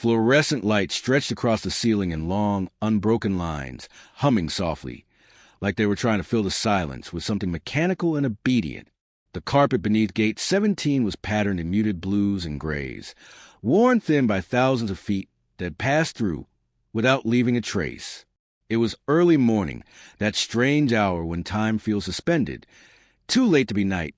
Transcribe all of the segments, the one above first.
Fluorescent light stretched across the ceiling in long, unbroken lines, humming softly, like they were trying to fill the silence with something mechanical and obedient. The carpet beneath Gate 17 was patterned in muted blues and grays, worn thin by thousands of feet that had passed through without leaving a trace. It was early morning, that strange hour when time feels suspended, too late to be night,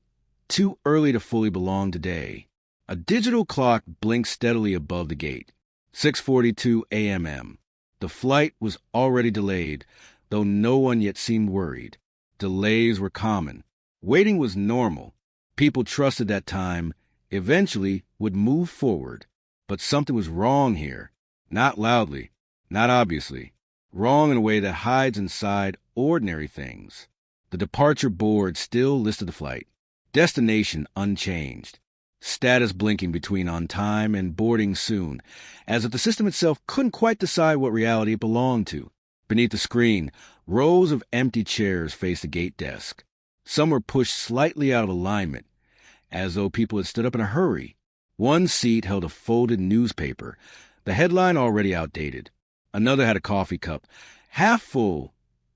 too early to fully belong to day. A digital clock blinked steadily above the gate. 6:42 a.m. The flight was already delayed, though no one yet seemed worried. Delays were common. Waiting was normal. People trusted that time eventually would move forward. But something was wrong here. Not loudly, not obviously. Wrong in a way that hides inside ordinary things. The departure board still listed the flight. Destination unchanged. Status blinking between on time and boarding soon, as if the system itself couldn't quite decide what reality it belonged to. Beneath the screen, rows of empty chairs faced the gate desk. Some were pushed slightly out of alignment, as though people had stood up in a hurry. One seat held a folded newspaper, the headline already outdated. Another had a coffee cup, half full,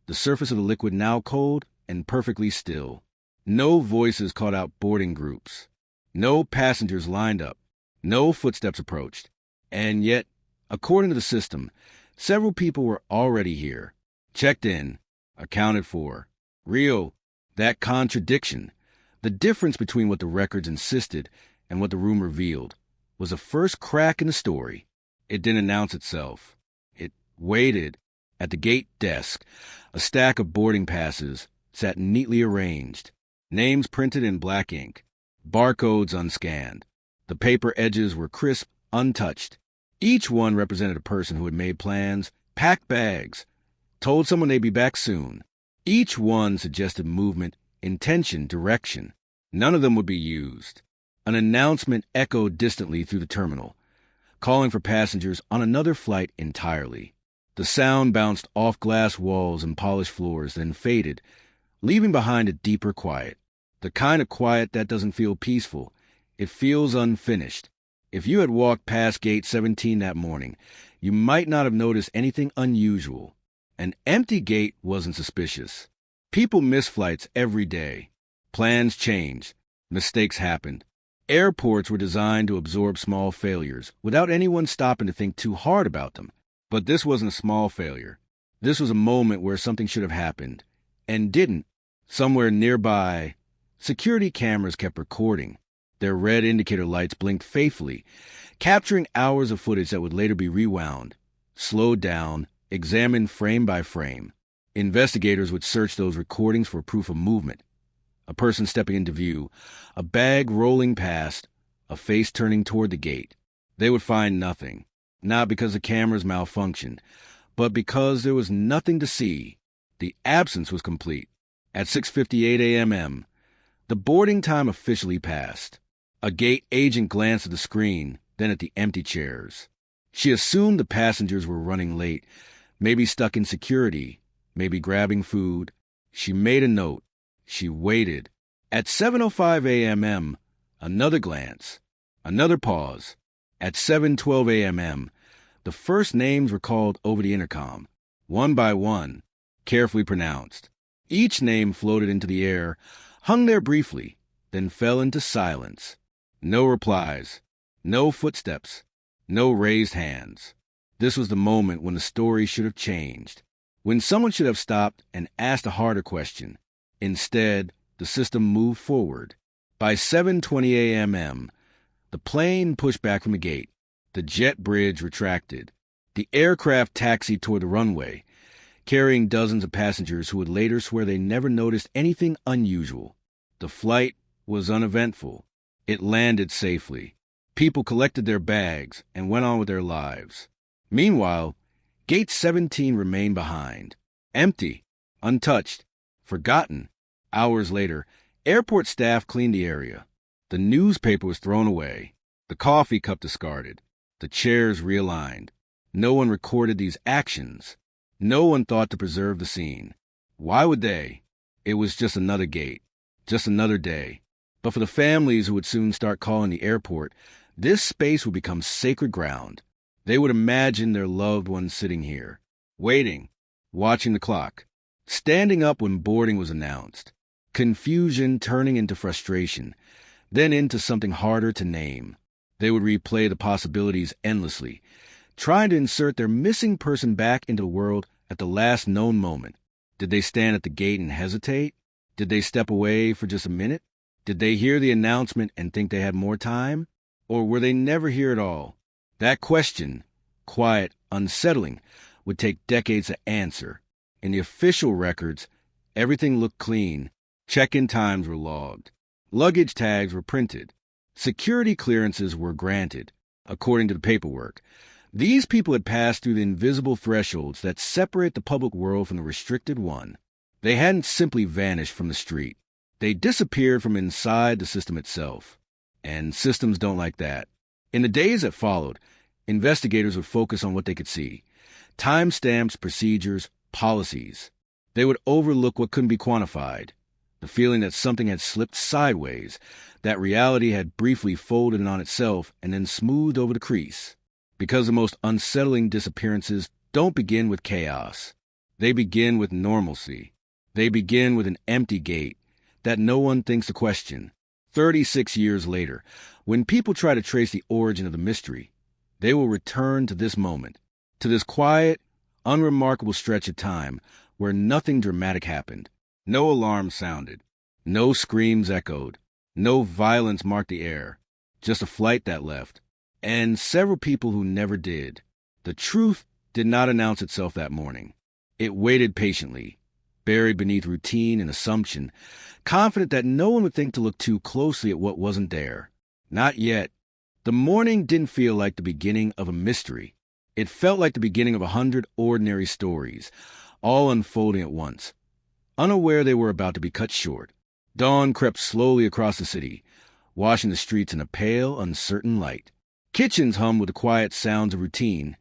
the surface of the liquid now cold and perfectly still. No voices called out boarding groups. No passengers lined up. No footsteps approached. And yet, according to the system, several people were already here. Checked in. Accounted for. Real. That contradiction, the difference between what the records insisted and what the room revealed, was a first crack in the story. It didn't announce itself. It waited. At the gate desk, a stack of boarding passes sat neatly arranged, names printed in black ink, barcodes unscanned. The paper edges were crisp, untouched. Each one represented a person who had made plans, packed bags, told someone they'd be back soon. Each one suggested movement, intention, direction. None of them would be used. An announcement echoed distantly through the terminal, calling for passengers on another flight entirely. The sound bounced off glass walls and polished floors, then faded, leaving behind a deeper quiet. The kind of quiet that doesn't feel peaceful. It feels unfinished. If you had walked past Gate 17 that morning, you might not have noticed anything unusual. An empty gate wasn't suspicious. People miss flights every day. Plans changed. Mistakes happened. Airports were designed to absorb small failures without anyone stopping to think too hard about them. But this wasn't a small failure. This was a moment where something should have happened, and didn't. Somewhere nearby, security cameras kept recording. Their red indicator lights blinked faithfully, capturing hours of footage that would later be rewound, slowed down, examined frame by frame. Investigators would search those recordings for proof of movement. A person stepping into view, a bag rolling past, a face turning toward the gate. They would find nothing, not because the cameras malfunctioned, but because there was nothing to see. The absence was complete. At 6:58 a.m., the boarding time officially passed. A gate agent glanced at the screen, then at the empty chairs. She assumed the passengers were running late, maybe stuck in security, maybe grabbing food. She made a note. She waited. At 7:05 a.m., another glance, another pause. At 7:12 a.m., the first names were called over the intercom, one by one, carefully pronounced. Each name floated into the air, hung there briefly, then fell into silence. No replies, no footsteps, no raised hands. This was the moment when the story should have changed, when someone should have stopped and asked a harder question. Instead, the system moved forward. By 7:20 a.m., the plane pushed back from the gate. The jet bridge retracted. The aircraft taxied toward the runway, carrying dozens of passengers who would later swear they never noticed anything unusual. The flight was uneventful. It landed safely. People collected their bags and went on with their lives. Meanwhile, Gate 17 remained behind, empty, untouched, forgotten. Hours later, airport staff cleaned the area. The newspaper was thrown away, the coffee cup discarded, the chairs realigned. No one recorded these actions. No one thought to preserve the scene. Why would they? It was just another gate, just another day. But for the families who would soon start calling the airport, this space would become sacred ground. They would imagine their loved ones sitting here, waiting, watching the clock, standing up when boarding was announced, confusion turning into frustration, then into something harder to name. They would replay the possibilities endlessly, trying to insert their missing person back into the world at the last known moment. Did they stand at the gate and hesitate? Did they step away for just a minute? Did they hear the announcement and think they had more time? Or were they never here at all? That question, quiet, unsettling, would take decades to answer. In the official records, everything looked clean. Check-in times were logged. Luggage tags were printed. Security clearances were granted, according to the paperwork. These people had passed through the invisible thresholds that separate the public world from the restricted one. They hadn't simply vanished from the street. They disappeared from inside the system itself. And systems don't like that. In the days that followed, investigators would focus on what they could see. Timestamps, procedures, policies. They would overlook what couldn't be quantified. The feeling that something had slipped sideways, that reality had briefly folded in on itself and then smoothed over the crease. Because the most unsettling disappearances don't begin with chaos. They begin with normalcy. They begin with an empty gate that no one thinks to question. 36 years later, when people try to trace the origin of the mystery, they will return to this moment, to this quiet, unremarkable stretch of time where nothing dramatic happened. No alarm sounded. No screams echoed. No violence marked the air. Just a flight that left. And several people who never did. The truth did not announce itself that morning. It waited patiently, buried beneath routine and assumption, confident that no one would think to look too closely at what wasn't there. Not yet. The morning didn't feel like the beginning of a mystery. It felt like the beginning of 100 ordinary stories, all unfolding at once. Unaware they were about to be cut short, dawn crept slowly across the city, washing the streets in a pale, uncertain light. Kitchens hummed with the quiet sounds of routine.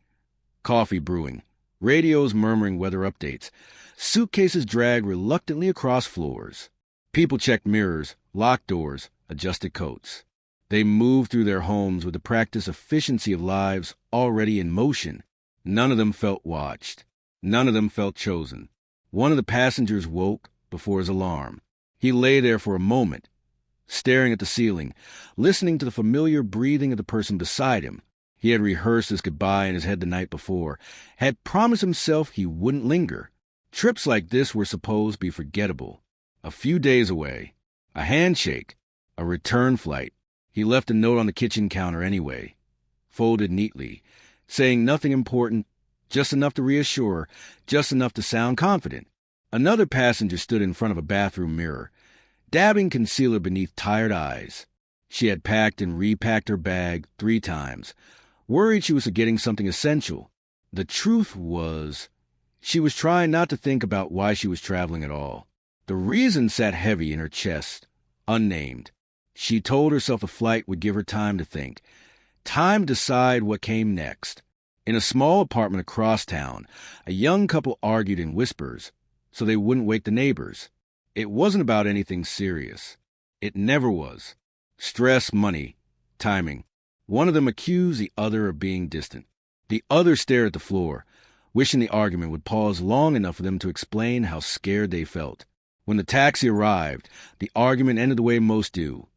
Coffee brewing, radios murmuring weather updates, suitcases dragged reluctantly across floors. People checked mirrors, locked doors, adjusted coats. They moved through their homes with the practiced efficiency of lives already in motion. None of them felt watched. None of them felt chosen. One of the passengers woke before his alarm. He lay there for a moment, staring at the ceiling, listening to the familiar breathing of the person beside him. He had rehearsed his goodbye in his head the night before, had promised himself he wouldn't linger. Trips like this were supposed to be forgettable. A few days away. A handshake. A return flight. He left a note on the kitchen counter anyway, folded neatly, saying nothing important, just enough to reassure, just enough to sound confident. Another passenger stood in front of a bathroom mirror, dabbing concealer beneath tired eyes. She had packed and repacked her bag 3 times, worried she was forgetting something essential. The truth was, she was trying not to think about why she was traveling at all. The reason sat heavy in her chest, unnamed. She told herself the flight would give her time to think, time to decide what came next. In a small apartment across town, a young couple argued in whispers, so they wouldn't wake the neighbors. It wasn't about anything serious. It never was. Stress, money, timing. One of them accused the other of being distant. The other stared at the floor, wishing the argument would pause long enough for them to explain how scared they felt. When the taxi arrived, the argument ended the way most do.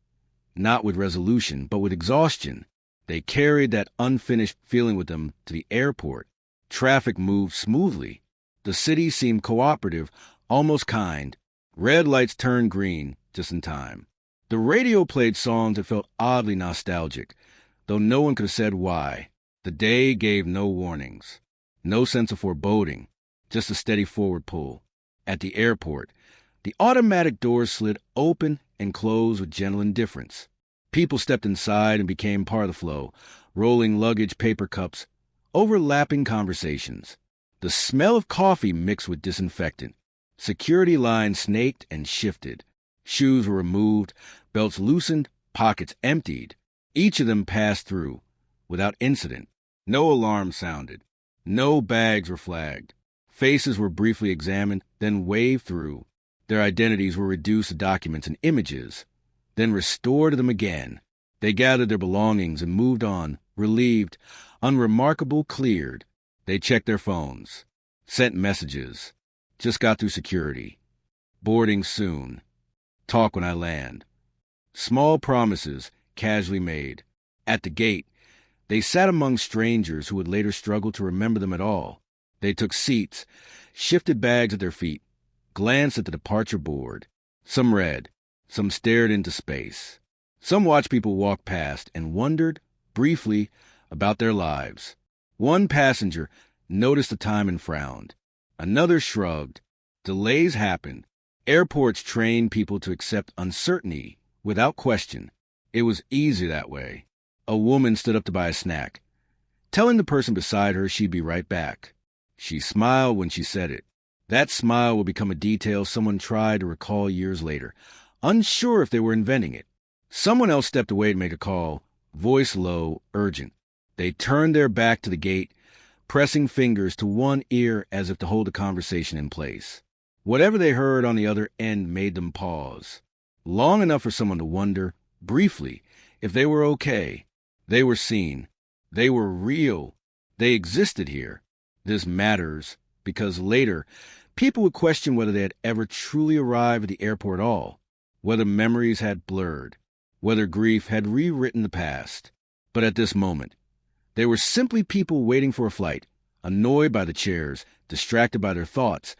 Not with resolution, but with exhaustion. They carried that unfinished feeling with them to the airport. Traffic moved smoothly. The city seemed cooperative, almost kind. Red lights turned green just in time. The radio played songs that felt oddly nostalgic, though no one could have said why. The day gave no warnings. No sense of foreboding, just a steady forward pull. At the airport, the automatic doors slid open and closed with gentle indifference. People stepped inside and became part of the flow, rolling luggage, paper cups, overlapping conversations. The smell of coffee mixed with disinfectant. Security lines snaked and shifted. Shoes were removed, belts loosened, pockets emptied. Each of them passed through, without incident. No alarm sounded. No bags were flagged. Faces were briefly examined, then waved through. Their identities were reduced to documents and images, then restored to them again. They gathered their belongings and moved on, Relieved, unremarkable, cleared. They checked their phones, sent messages. Just got through security. Boarding soon. Talk when I land. Small promises, casually made. At the gate, they sat among strangers who would later struggle to remember them at all. They took seats, shifted bags at their feet, glanced at the departure board. Some read, some stared into space. Some watched people walk past and wondered, briefly, about their lives. One passenger noticed the time and frowned. Another shrugged. Delays happened. Airports train people to accept uncertainty without question. It was easy that way. A woman stood up to buy a snack, telling the person beside her she'd be right back. She smiled when she said it. That smile would become a detail someone tried to recall years later, unsure if they were inventing it. Someone else stepped away to make a call, voice low, urgent. They turned their back to the gate, pressing fingers to one ear as if to hold the conversation in place. Whatever they heard on the other end made them pause, long enough for someone to wonder, briefly, if they were okay. They were seen. They were real. They existed here. This matters because later, people would question whether they had ever truly arrived at the airport at all, whether memories had blurred, whether grief had rewritten the past. But at this moment, they were simply people waiting for a flight, annoyed by the chairs, distracted by their thoughts,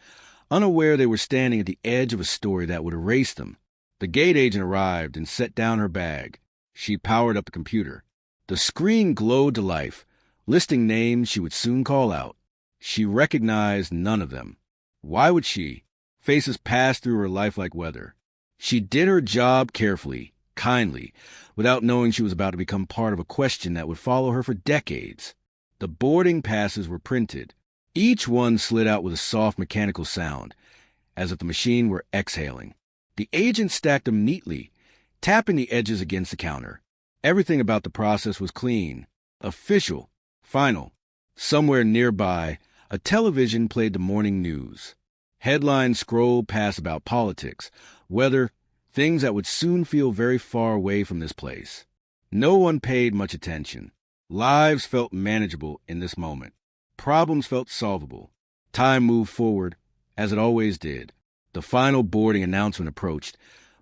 unaware they were standing at the edge of a story that would erase them. The gate agent arrived and set down her bag. She powered up the computer. The screen glowed to life, listing names she would soon call out. She recognized none of them. Why would she? Faces passed through her life like weather. She did her job carefully, kindly, without knowing she was about to become part of a question that would follow her for decades. The boarding passes were printed. Each one slid out with a soft mechanical sound, as if the machine were exhaling. The agent stacked them neatly, tapping the edges against the counter. Everything about the process was clean, official, final. Somewhere nearby, a television played the morning news. Headlines scrolled past about politics, weather, things that would soon feel very far away from this place. No one paid much attention. Lives felt manageable in this moment. Problems felt solvable. Time moved forward, as it always did. The final boarding announcement approached,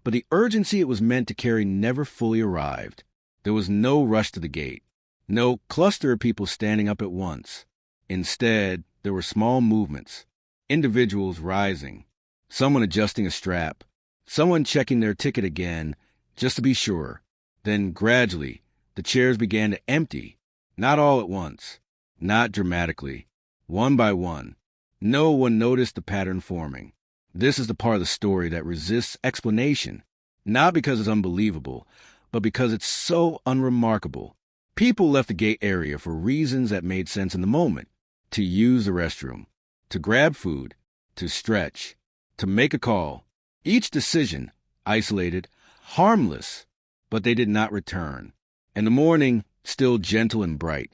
but the urgency it was meant to carry never fully arrived. There was no rush to the gate, no cluster of people standing up at once. Instead, there were small movements, individuals rising, someone adjusting a strap, someone checking their ticket again, just to be sure. Then, gradually, the chairs began to empty, not all at once, not dramatically, one by one. No one noticed the pattern forming. This is the part of the story that resists explanation, not because it's unbelievable, but because it's so unremarkable. People left the gate area for reasons that made sense in the moment. To use the restroom, to grab food, to stretch, to make a call. Each decision, isolated, harmless, but they did not return. And the morning, still gentle and bright,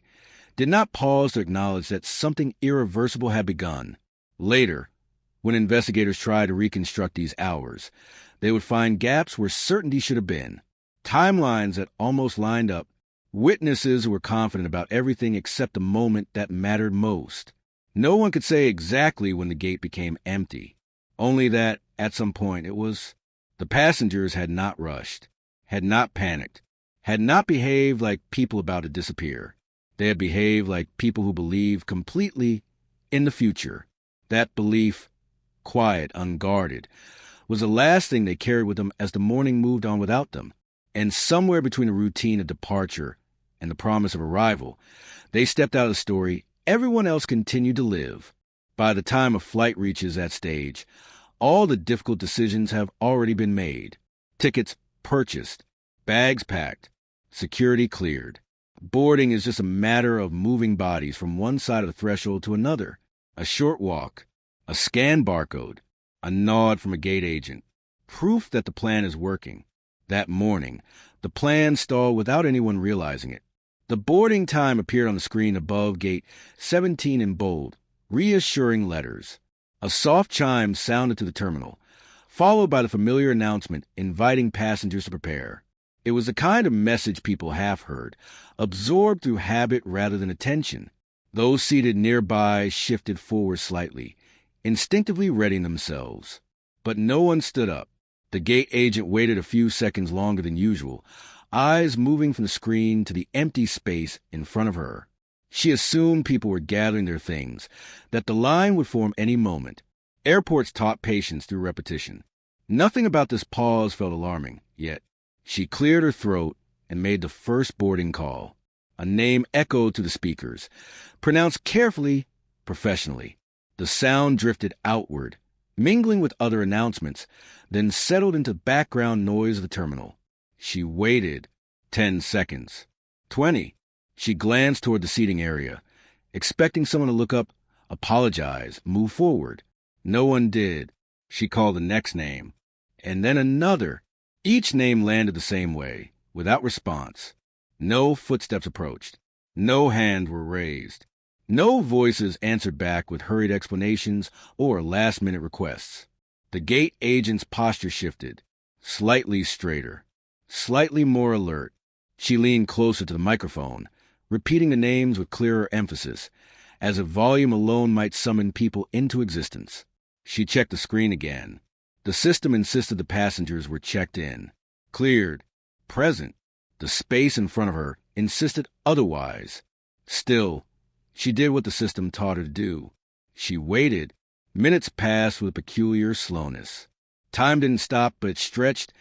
did not pause to acknowledge that something irreversible had begun. Later, when investigators tried to reconstruct these hours, they would find gaps where certainty should have been, timelines that almost lined up, witnesses who were confident about everything except the moment that mattered most. No one could say exactly when the gate became empty, only that, at some point, it was. The passengers had not rushed, had not panicked, had not behaved like people about to disappear. They had behaved like people who believed completely in the future. That belief, quiet, unguarded, was the last thing they carried with them as the morning moved on without them. And somewhere between the routine of departure and the promise of arrival, they stepped out of the story everyone else continued to live. By the time a flight reaches that stage, all the difficult decisions have already been made. Tickets purchased, bags packed, security cleared. Boarding is just a matter of moving bodies from one side of the threshold to another. A short walk, a scanned barcode, a nod from a gate agent. Proof that the plan is working. That morning, the plan stalled without anyone realizing it. The boarding time appeared on the screen above gate 17 in bold, reassuring letters. A soft chime sounded to the terminal, followed by the familiar announcement inviting passengers to prepare. It was the kind of message people half heard, absorbed through habit rather than attention. Those seated nearby shifted forward slightly, instinctively readying themselves. But no one stood up. The gate agent waited a few seconds longer than usual, eyes moving from the screen to the empty space in front of her. She assumed people were gathering their things, that the line would form any moment. Airports taught patience through repetition. Nothing about this pause felt alarming, yet she cleared her throat and made the first boarding call. A name echoed to the speakers, pronounced carefully, professionally. The sound drifted outward, mingling with other announcements, then settled into background noise of the terminal. She waited 10 seconds. 20. She glanced toward the seating area, expecting someone to look up, apologize, move forward. No one did. She called the next name, and then another. Each name landed the same way, without response. No footsteps approached. No hands were raised. No voices answered back with hurried explanations or last-minute requests. The gate agent's posture shifted, slightly straighter, slightly more alert. She leaned closer to the microphone, repeating the names with clearer emphasis, as if volume alone might summon people into existence. She checked the screen again. The system insisted the passengers were checked in, cleared, present. The space in front of her insisted otherwise. Still, she did what the system taught her to do. She waited. Minutes passed with a peculiar slowness. Time didn't stop, but it stretched,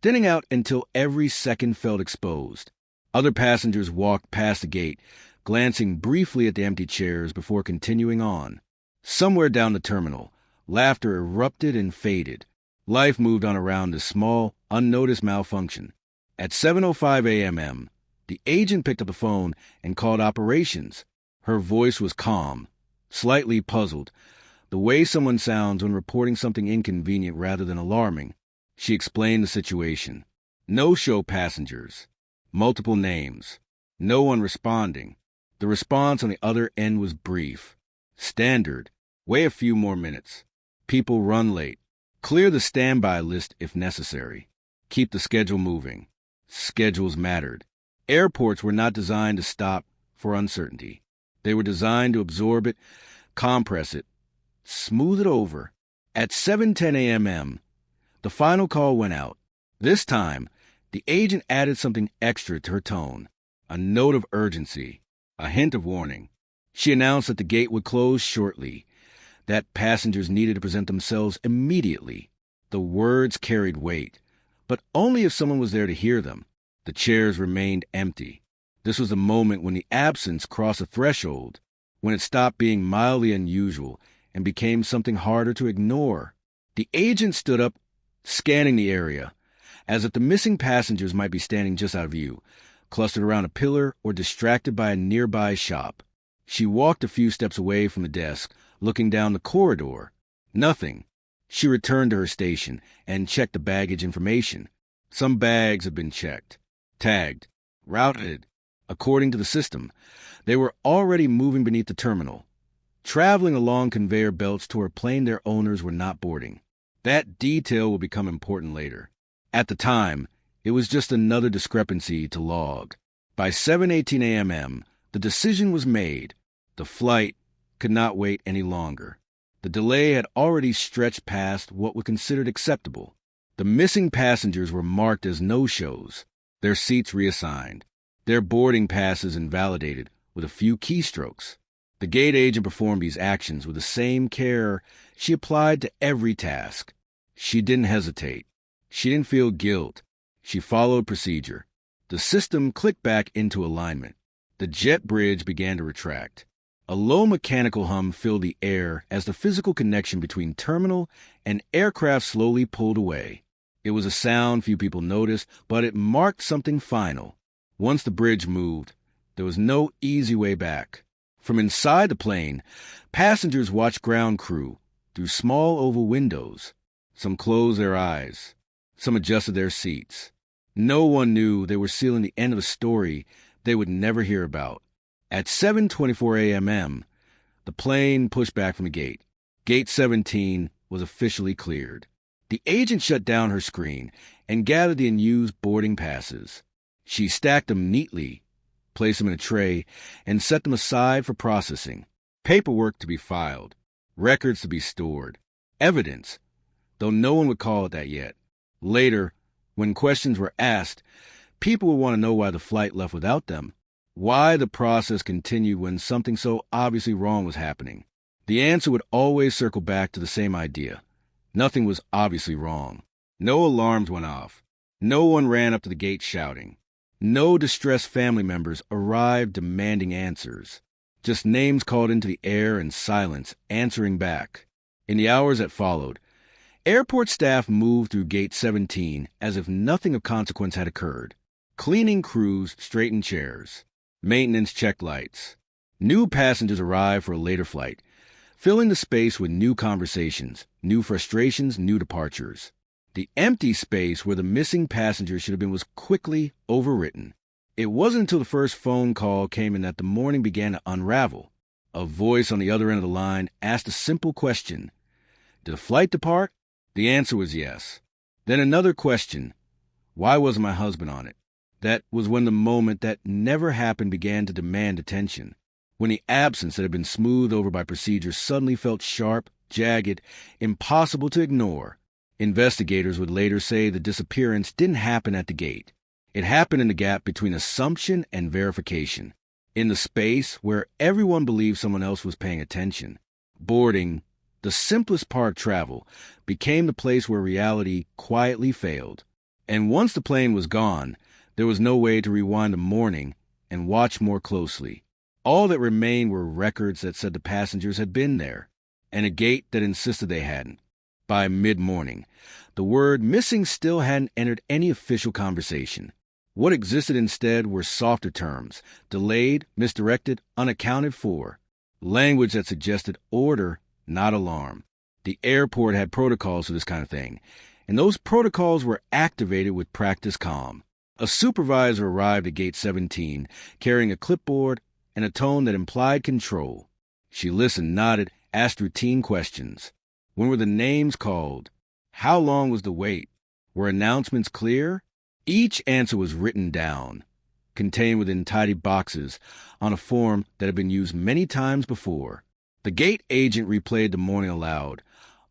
thinning out until every second felt exposed. Other passengers walked past the gate, glancing briefly at the empty chairs before continuing on. Somewhere down the terminal, laughter erupted and faded. Life moved on around this small, unnoticed malfunction. At 7:05 a.m., the agent picked up the phone and called operations. Her voice was calm, slightly puzzled, the way someone sounds when reporting something inconvenient rather than alarming. She explained the situation. No-show passengers. Multiple names. No one responding. The response on the other end was brief. Standard. Wait a few more minutes. People run late. Clear the standby list if necessary. Keep the schedule moving. Schedules mattered. Airports were not designed to stop for uncertainty. They were designed to absorb it, compress it, smooth it over. At 7:10 a.m., the final call went out. This time, the agent added something extra to her tone, a note of urgency, a hint of warning. She announced that the gate would close shortly, that passengers needed to present themselves immediately. The words carried weight, but only if someone was there to hear them. The chairs remained empty. This was the moment when the absence crossed a threshold, when it stopped being mildly unusual and became something harder to ignore. The agent stood up, scanning the area, as if the missing passengers might be standing just out of view, clustered around a pillar or distracted by a nearby shop. She walked a few steps away from the desk, looking down the corridor. Nothing. She returned to her station and checked the baggage information. Some bags had been checked, tagged, routed. According to the system, they were already moving beneath the terminal, traveling along conveyor belts toward a plane their owners were not boarding. That detail will become important later. At the time, it was just another discrepancy to log. By 7:18 a.m., the decision was made. The flight could not wait any longer. The delay had already stretched past what was considered acceptable. The missing passengers were marked as no-shows, their seats reassigned, their boarding passes invalidated with a few keystrokes. The gate agent performed these actions with the same care she applied to every task. She didn't hesitate. She didn't feel guilt. She followed procedure. The system clicked back into alignment. The jet bridge began to retract. A low mechanical hum filled the air as the physical connection between terminal and aircraft slowly pulled away. It was a sound few people noticed, but it marked something final. Once the bridge moved, there was no easy way back. From inside the plane, passengers watched ground crew through small oval windows. Some closed their eyes. Some adjusted their seats. No one knew they were sealing the end of a story they would never hear about. At 7:24 a.m., the plane pushed back from the gate. Gate 17 was officially cleared. The agent shut down her screen and gathered the unused boarding passes. She stacked them neatly, placed them in a tray, and set them aside for processing. Paperwork to be filed, records to be stored, evidence, though no one would call it that yet. Later, when questions were asked, people would want to know why the flight left without them, why the process continued when something so obviously wrong was happening. The answer would always circle back to the same idea. Nothing was obviously wrong. No alarms went off. No one ran up to the gate shouting. No distressed family members arrived demanding answers. Just names called into the air and silence, answering back. In the hours that followed, airport staff moved through Gate 17 as if nothing of consequence had occurred. Cleaning crews straightened chairs. Maintenance checked lights. New passengers arrived for a later flight, filling the space with new conversations, new frustrations, new departures. The empty space where the missing passenger should have been was quickly overwritten. It wasn't until the first phone call came in that the morning began to unravel. A voice on the other end of the line asked a simple question. Did the flight depart? The answer was yes. Then another question. Why wasn't my husband on it? That was when the moment that never happened began to demand attention. When the absence that had been smoothed over by procedure suddenly felt sharp, jagged, impossible to ignore. Investigators would later say the disappearance didn't happen at the gate. It happened in the gap between assumption and verification, in the space where everyone believed someone else was paying attention. Boarding, the simplest part of travel, became the place where reality quietly failed. And once the plane was gone, there was no way to rewind the morning and watch more closely. All that remained were records that said the passengers had been there, and a gate that insisted they hadn't. By mid-morning, the word missing still hadn't entered any official conversation. What existed instead were softer terms, delayed, misdirected, unaccounted for, language that suggested order, not alarm. The airport had protocols for this kind of thing, and those protocols were activated with practice calm. A supervisor arrived at Gate 17, carrying a clipboard and a tone that implied control. She listened, nodded, asked routine questions. When were the names called? How long was the wait? Were announcements clear? Each answer was written down, contained within tidy boxes, on a form that had been used many times before. The gate agent replayed the morning aloud,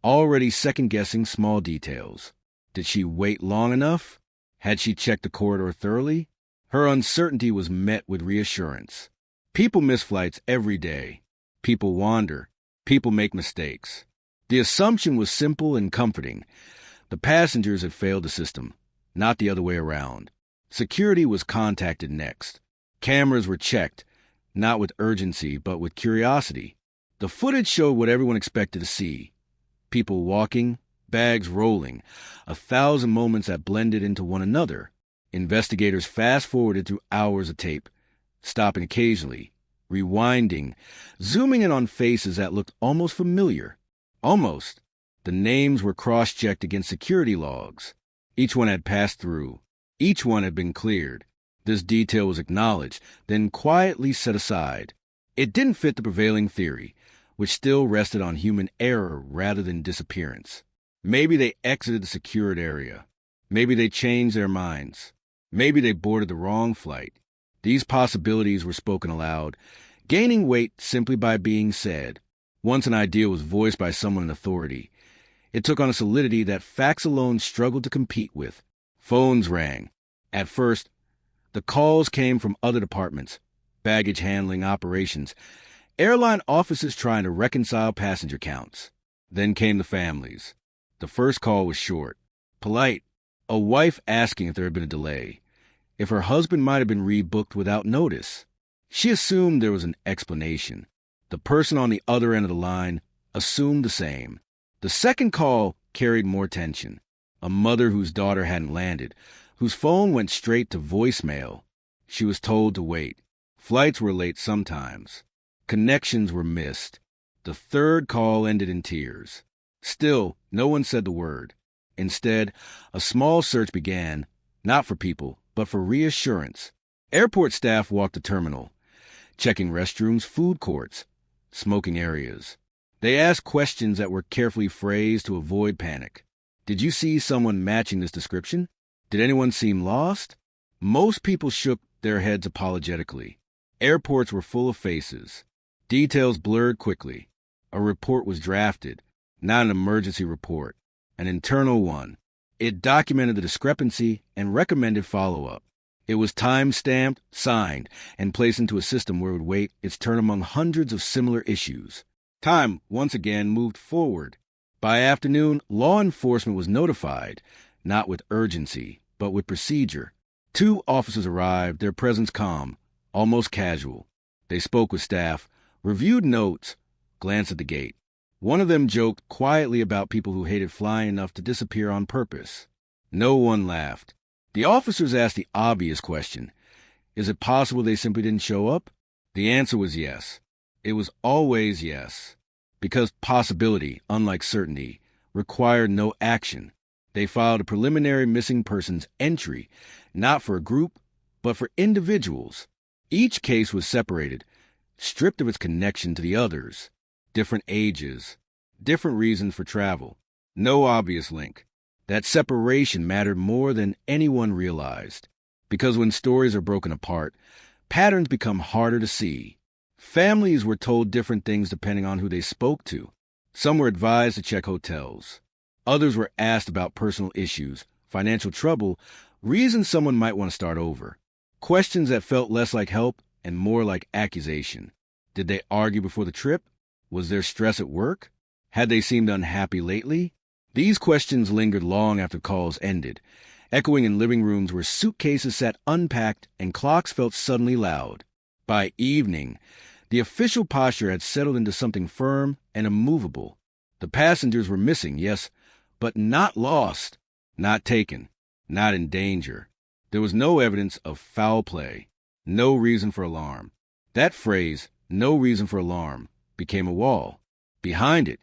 already second-guessing small details. Did she wait long enough? Had she checked the corridor thoroughly? Her uncertainty was met with reassurance. People miss flights every day. People wander. People make mistakes. The assumption was simple and comforting. The passengers had failed the system, not the other way around. Security was contacted next. Cameras were checked, not with urgency, but with curiosity. The footage showed what everyone expected to see. People walking, bags rolling, 1,000 moments that blended into one another. Investigators fast-forwarded through hours of tape, stopping occasionally, rewinding, zooming in on faces that looked almost familiar. Almost. The names were cross-checked against security logs. Each one had passed through. Each one had been cleared. This detail was acknowledged, then quietly set aside. It didn't fit the prevailing theory, which still rested on human error rather than disappearance. Maybe they exited the secured area. Maybe they changed their minds. Maybe they boarded the wrong flight. These possibilities were spoken aloud, gaining weight simply by being said. Once an idea was voiced by someone in authority, it took on a solidity that facts alone struggled to compete with. Phones rang. At first, the calls came from other departments, baggage handling, operations, airline offices trying to reconcile passenger counts. Then came the families. The first call was short, polite, a wife asking if there had been a delay, if her husband might have been rebooked without notice. She assumed there was an explanation. The person on the other end of the line assumed the same. The second call carried more tension. A mother whose daughter hadn't landed, whose phone went straight to voicemail. She was told to wait. Flights were late sometimes. Connections were missed. The third call ended in tears. Still, no one said the word. Instead, a small search began, not for people, but for reassurance. Airport staff walked the terminal, checking restrooms, food courts, smoking areas. They asked questions that were carefully phrased to avoid panic. Did you see someone matching this description? Did anyone seem lost? Most people shook their heads apologetically. Airports were full of faces. Details blurred quickly. A report was drafted, not an emergency report, an internal one. It documented the discrepancy and recommended follow-up. It was time-stamped, signed, and placed into a system where it would wait its turn among hundreds of similar issues. Time, once again, moved forward. By afternoon, law enforcement was notified, not with urgency, but with procedure. 2 officers arrived, their presence calm, almost casual. They spoke with staff, reviewed notes, glanced at the gate. One of them joked quietly about people who hated flying enough to disappear on purpose. No one laughed. The officers asked the obvious question. Is it possible they simply didn't show up? The answer was yes. It was always yes. Because possibility, unlike certainty, required no action. They filed a preliminary missing persons entry, not for a group, but for individuals. Each case was separated, stripped of its connection to the others. Different ages, different reasons for travel. No obvious link. That separation mattered more than anyone realized. Because when stories are broken apart, patterns become harder to see. Families were told different things depending on who they spoke to. Some were advised to check hotels. Others were asked about personal issues, financial trouble, reasons someone might want to start over. Questions that felt less like help and more like accusation. Did they argue before the trip? Was there stress at work? Had they seemed unhappy lately? These questions lingered long after calls ended, echoing in living rooms where suitcases sat unpacked and clocks felt suddenly loud. By evening, the official posture had settled into something firm and immovable. The passengers were missing, yes, but not lost, not taken, not in danger. There was no evidence of foul play, no reason for alarm. That phrase, no reason for alarm, became a wall. Behind it,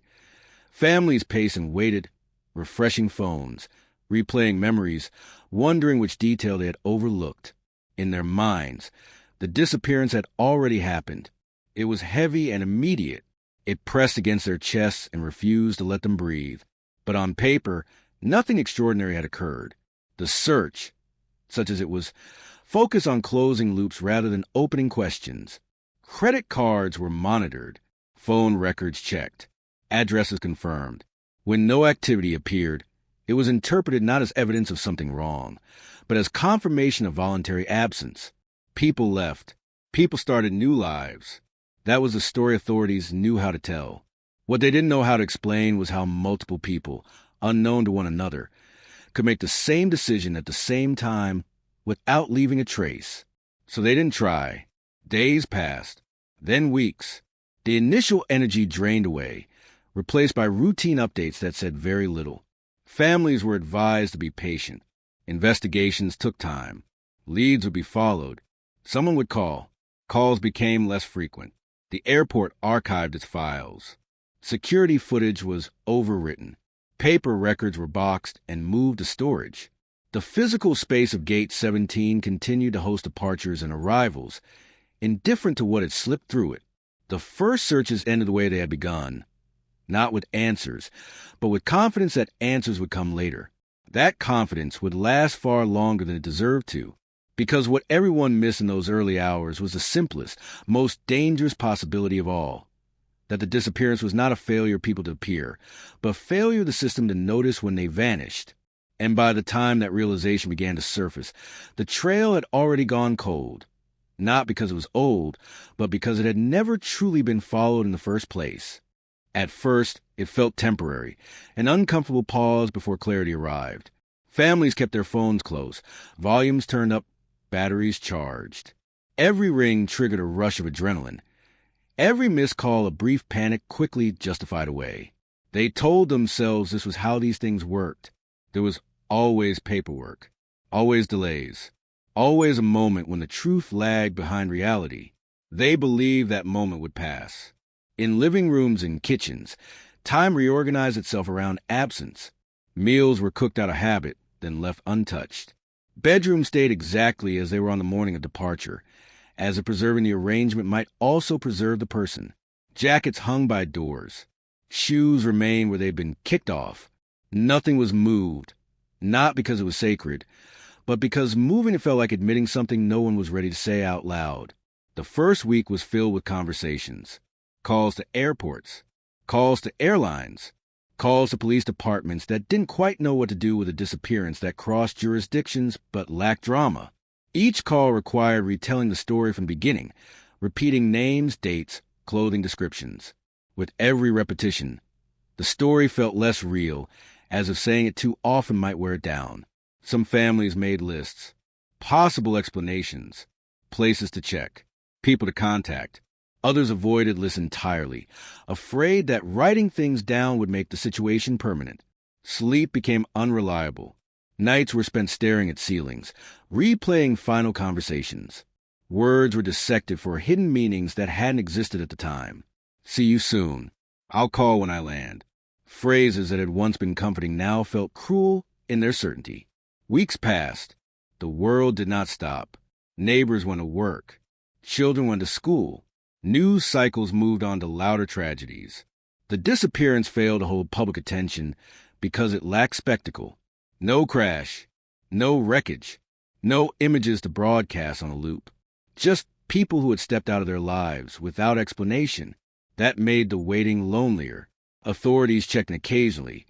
families paced and waited, refreshing phones, replaying memories, wondering which detail they had overlooked. In their minds, the disappearance had already happened. It was heavy and immediate. It pressed against their chests and refused to let them breathe. But on paper, nothing extraordinary had occurred. The search, such as it was, focused on closing loops rather than opening questions. Credit cards were monitored, phone records checked, addresses confirmed. When no activity appeared, it was interpreted not as evidence of something wrong, but as confirmation of voluntary absence. People left. People started new lives. That was the story authorities knew how to tell. What they didn't know how to explain was how multiple people, unknown to one another, could make the same decision at the same time without leaving a trace. So they didn't try. Days passed, then weeks. The initial energy drained away, replaced by routine updates that said very little. Families were advised to be patient. Investigations took time. Leads would be followed. Someone would call. Calls became less frequent. The airport archived its files. Security footage was overwritten. Paper records were boxed and moved to storage. The physical space of Gate 17 continued to host departures and arrivals, indifferent to what had slipped through it. The first searches ended the way they had begun. Not with answers, but with confidence that answers would come later. That confidence would last far longer than it deserved to, because what everyone missed in those early hours was the simplest, most dangerous possibility of all. That the disappearance was not a failure of people to appear, but failure of the system to notice when they vanished. And by the time that realization began to surface, the trail had already gone cold. Not because it was old, but because it had never truly been followed in the first place. At first, it felt temporary, an uncomfortable pause before clarity arrived. Families kept their phones close, volumes turned up, batteries charged. Every ring triggered a rush of adrenaline. Every missed call a brief panic quickly justified away. They told themselves this was how these things worked. There was always paperwork, always delays, always a moment when the truth lagged behind reality. They believed that moment would pass. In living rooms and kitchens, time reorganized itself around absence. Meals were cooked out of habit, then left untouched. Bedrooms stayed exactly as they were on the morning of departure, as if preserving the arrangement might also preserve the person. Jackets hung by doors. Shoes remained where they'd been kicked off. Nothing was moved. Not because it was sacred, but because moving it felt like admitting something no one was ready to say out loud. The first week was filled with conversations. Calls to airports, calls to airlines, calls to police departments that didn't quite know what to do with a disappearance that crossed jurisdictions but lacked drama. Each call required retelling the story from the beginning, repeating names, dates, clothing descriptions. With every repetition, the story felt less real, as if saying it too often might wear it down. Some families made lists, possible explanations, places to check, people to contact. Others avoided lists entirely, afraid that writing things down would make the situation permanent. Sleep became unreliable. Nights were spent staring at ceilings, replaying final conversations. Words were dissected for hidden meanings that hadn't existed at the time. See you soon. I'll call when I land. Phrases that had once been comforting now felt cruel in their certainty. Weeks passed. The world did not stop. Neighbors went to work. Children went to school. News cycles moved on to louder tragedies. The disappearance failed to hold public attention because it lacked spectacle. No crash, no wreckage, no images to broadcast on a loop. Just people who had stepped out of their lives without explanation. That made the waiting lonelier. Authorities checked in occasionally,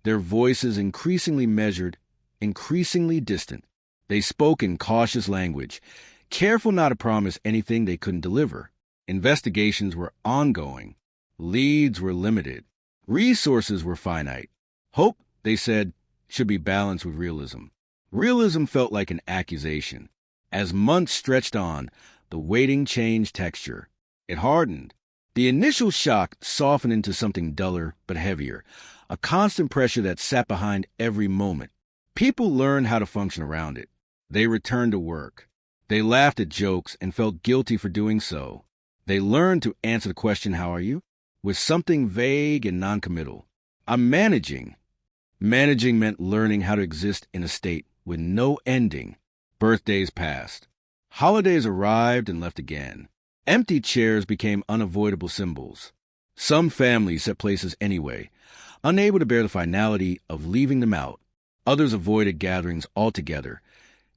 their voices increasingly measured, increasingly distant. They spoke in cautious language, careful not to promise anything they couldn't deliver. Investigations were ongoing. Leads were limited. Resources were finite. Hope, they said, should be balanced with realism. Realism felt like an accusation. As months stretched on, the waiting changed texture. It hardened. The initial shock softened into something duller but heavier, a constant pressure that sat behind every moment. People learned how to function around it. They returned to work. They laughed at jokes and felt guilty for doing so. They learned to answer the question, "How are you?" with something vague and noncommittal. "I'm managing." Managing meant learning how to exist in a state with no ending. Birthdays passed. Holidays arrived and left again. Empty chairs became unavoidable symbols. Some families set places anyway, unable to bear the finality of leaving them out. Others avoided gatherings altogether,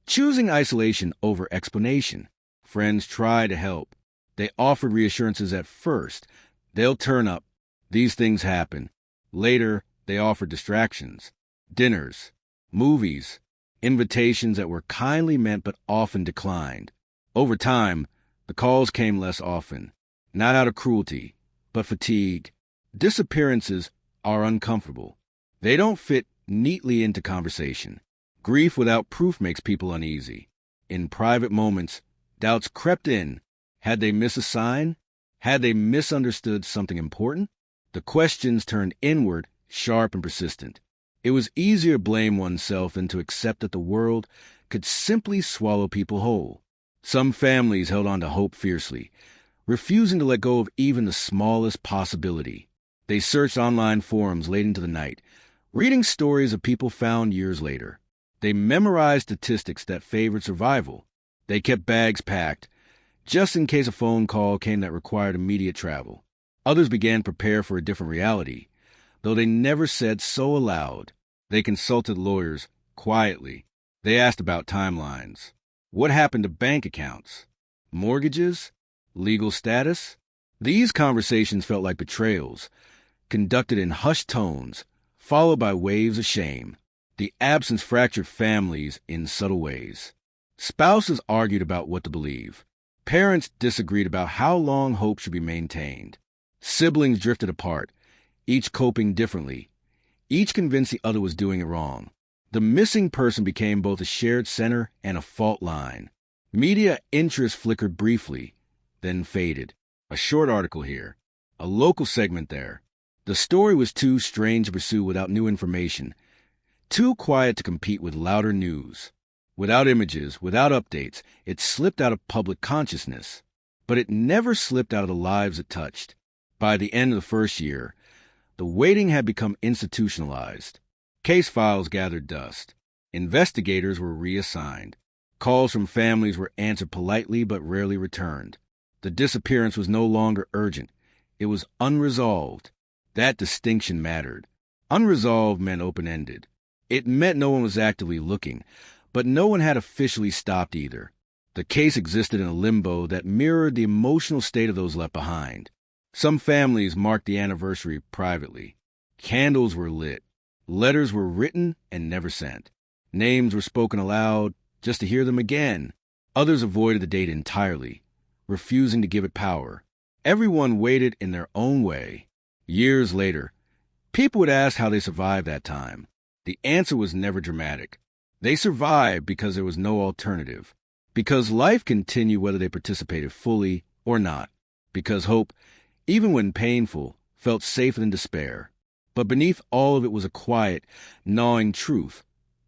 choosing isolation over explanation. Friends tried to help. They offered reassurances at first. They'll turn up. These things happen. Later, they offered distractions. Dinners, movies, invitations that were kindly meant but often declined. Over time, the calls came less often, not out of cruelty, but fatigue. Disappearances are uncomfortable. They don't fit neatly into conversation. Grief without proof makes people uneasy. In private moments, doubts crept in. Had they missed a sign? Had they misunderstood something important? The questions turned inward, sharp and persistent. It was easier to blame oneself than to accept that the world could simply swallow people whole. Some families held on to hope fiercely, refusing to let go of even the smallest possibility. They searched online forums late into the night, reading stories of people found years later. They memorized statistics that favored survival. They kept bags packed, just in case a phone call came that required immediate travel. Others began to prepare for a different reality, though they never said so aloud. They consulted lawyers quietly. They asked about timelines. What happened to bank accounts? Mortgages? Legal status? These conversations felt like betrayals, conducted in hushed tones, followed by waves of shame. The absence fractured families in subtle ways. Spouses argued about what to believe. Parents disagreed about how long hope should be maintained. Siblings drifted apart, each coping differently, each convinced the other was doing it wrong. The missing person became both a shared center and a fault line. Media interest flickered briefly, then faded. A short article here, a local segment there. The story was too strange to pursue without new information, too quiet to compete with louder news. Without images, without updates, it slipped out of public consciousness. But it never slipped out of the lives it touched. By the end of the first year, the waiting had become institutionalized. Case files gathered dust. Investigators were reassigned. Calls from families were answered politely but rarely returned. The disappearance was no longer urgent. It was unresolved. That distinction mattered. Unresolved meant open-ended. It meant no one was actively looking, but no one had officially stopped either. The case existed in a limbo that mirrored the emotional state of those left behind. Some families marked the anniversary privately. Candles were lit. Letters were written and never sent. Names were spoken aloud just to hear them again. Others avoided the date entirely, refusing to give it power. Everyone waited in their own way. Years later, people would ask how they survived that time. The answer was never dramatic. They survived because there was no alternative. Because life continued whether they participated fully or not. Because hope, even when painful, felt safer than despair. But beneath all of it was a quiet, gnawing truth.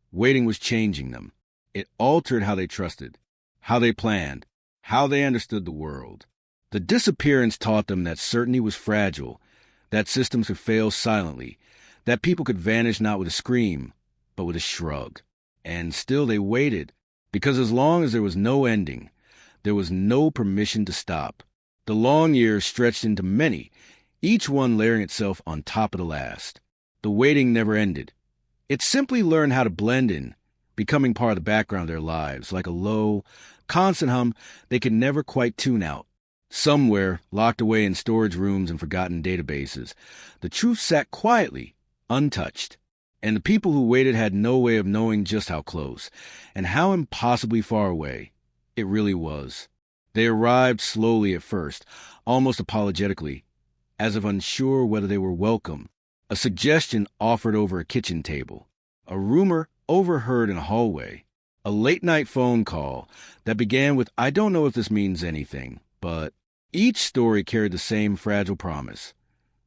Waiting was changing them. It altered how they trusted, how they planned, how they understood the world. The disappearance taught them that certainty was fragile, that systems could fail silently, that people could vanish not with a scream, but with a shrug. And still they waited, because as long as there was no ending, there was no permission to stop. The long years stretched into many, each one layering itself on top of the last. The waiting never ended. It simply learned how to blend in, becoming part of the background of their lives, like a low, constant hum they could never quite tune out. Somewhere, locked away in storage rooms and forgotten databases, the truth sat quietly, untouched. And the people who waited had no way of knowing just how close, and how impossibly far away it really was. They arrived slowly at first, almost apologetically, as if unsure whether they were welcome. A suggestion offered over a kitchen table. A rumor overheard in a hallway. A late-night phone call that began with, "I don't know if this means anything," but each story carried the same fragile promise.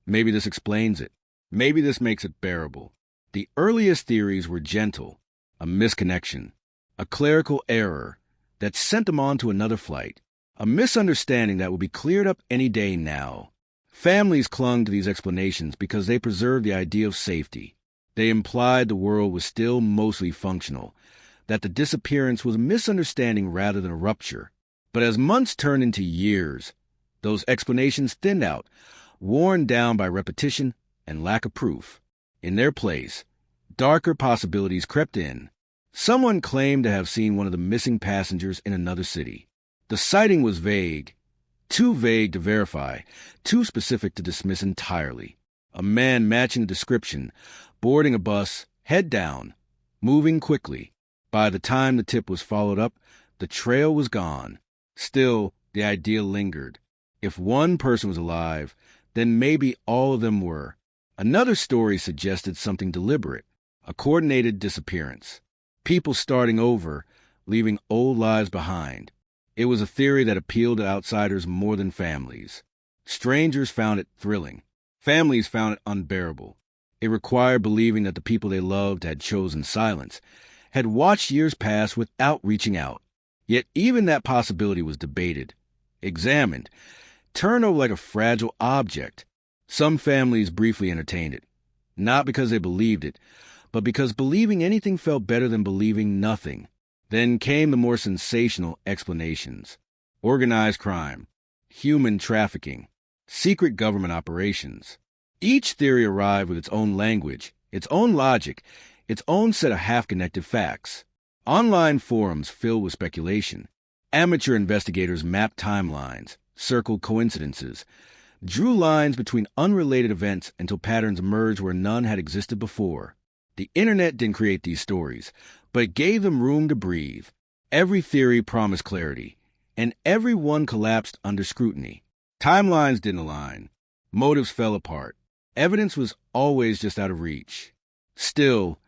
Maybe this explains it. Maybe this makes it bearable. The earliest theories were gentle, a misconnection, a clerical error that sent them on to another flight, a misunderstanding that would be cleared up any day now. Families clung to these explanations because they preserved the idea of safety. They implied the world was still mostly functional, that the disappearance was a misunderstanding rather than a rupture. But as months turned into years, those explanations thinned out, worn down by repetition and lack of proof. In their place, darker possibilities crept in. Someone claimed to have seen one of the missing passengers in another city. The sighting was vague, too vague to verify, too specific to dismiss entirely. A man matching the description, boarding a bus, head down, moving quickly. By the time the tip was followed up, the trail was gone. Still, the idea lingered. If one person was alive, then maybe all of them were. Another story suggested something deliberate, a coordinated disappearance. People starting over, leaving old lives behind. It was a theory that appealed to outsiders more than families. Strangers found it thrilling. Families found it unbearable. It required believing that the people they loved had chosen silence, had watched years pass without reaching out. Yet even that possibility was debated, examined, turned over like a fragile object. Some families briefly entertained it, not because they believed it, but because believing anything felt better than believing nothing. Then came the more sensational explanations. Organized crime, human trafficking, secret government operations. Each theory arrived with its own language, its own logic, its own set of half-connected facts. Online forums filled with speculation. Amateur investigators mapped timelines, circled coincidences, drew lines between unrelated events until patterns emerged where none had existed before. The internet didn't create these stories, but it gave them room to breathe. Every theory promised clarity, and every one collapsed under scrutiny. Timelines didn't align. Motives fell apart. Evidence was always just out of reach. Still,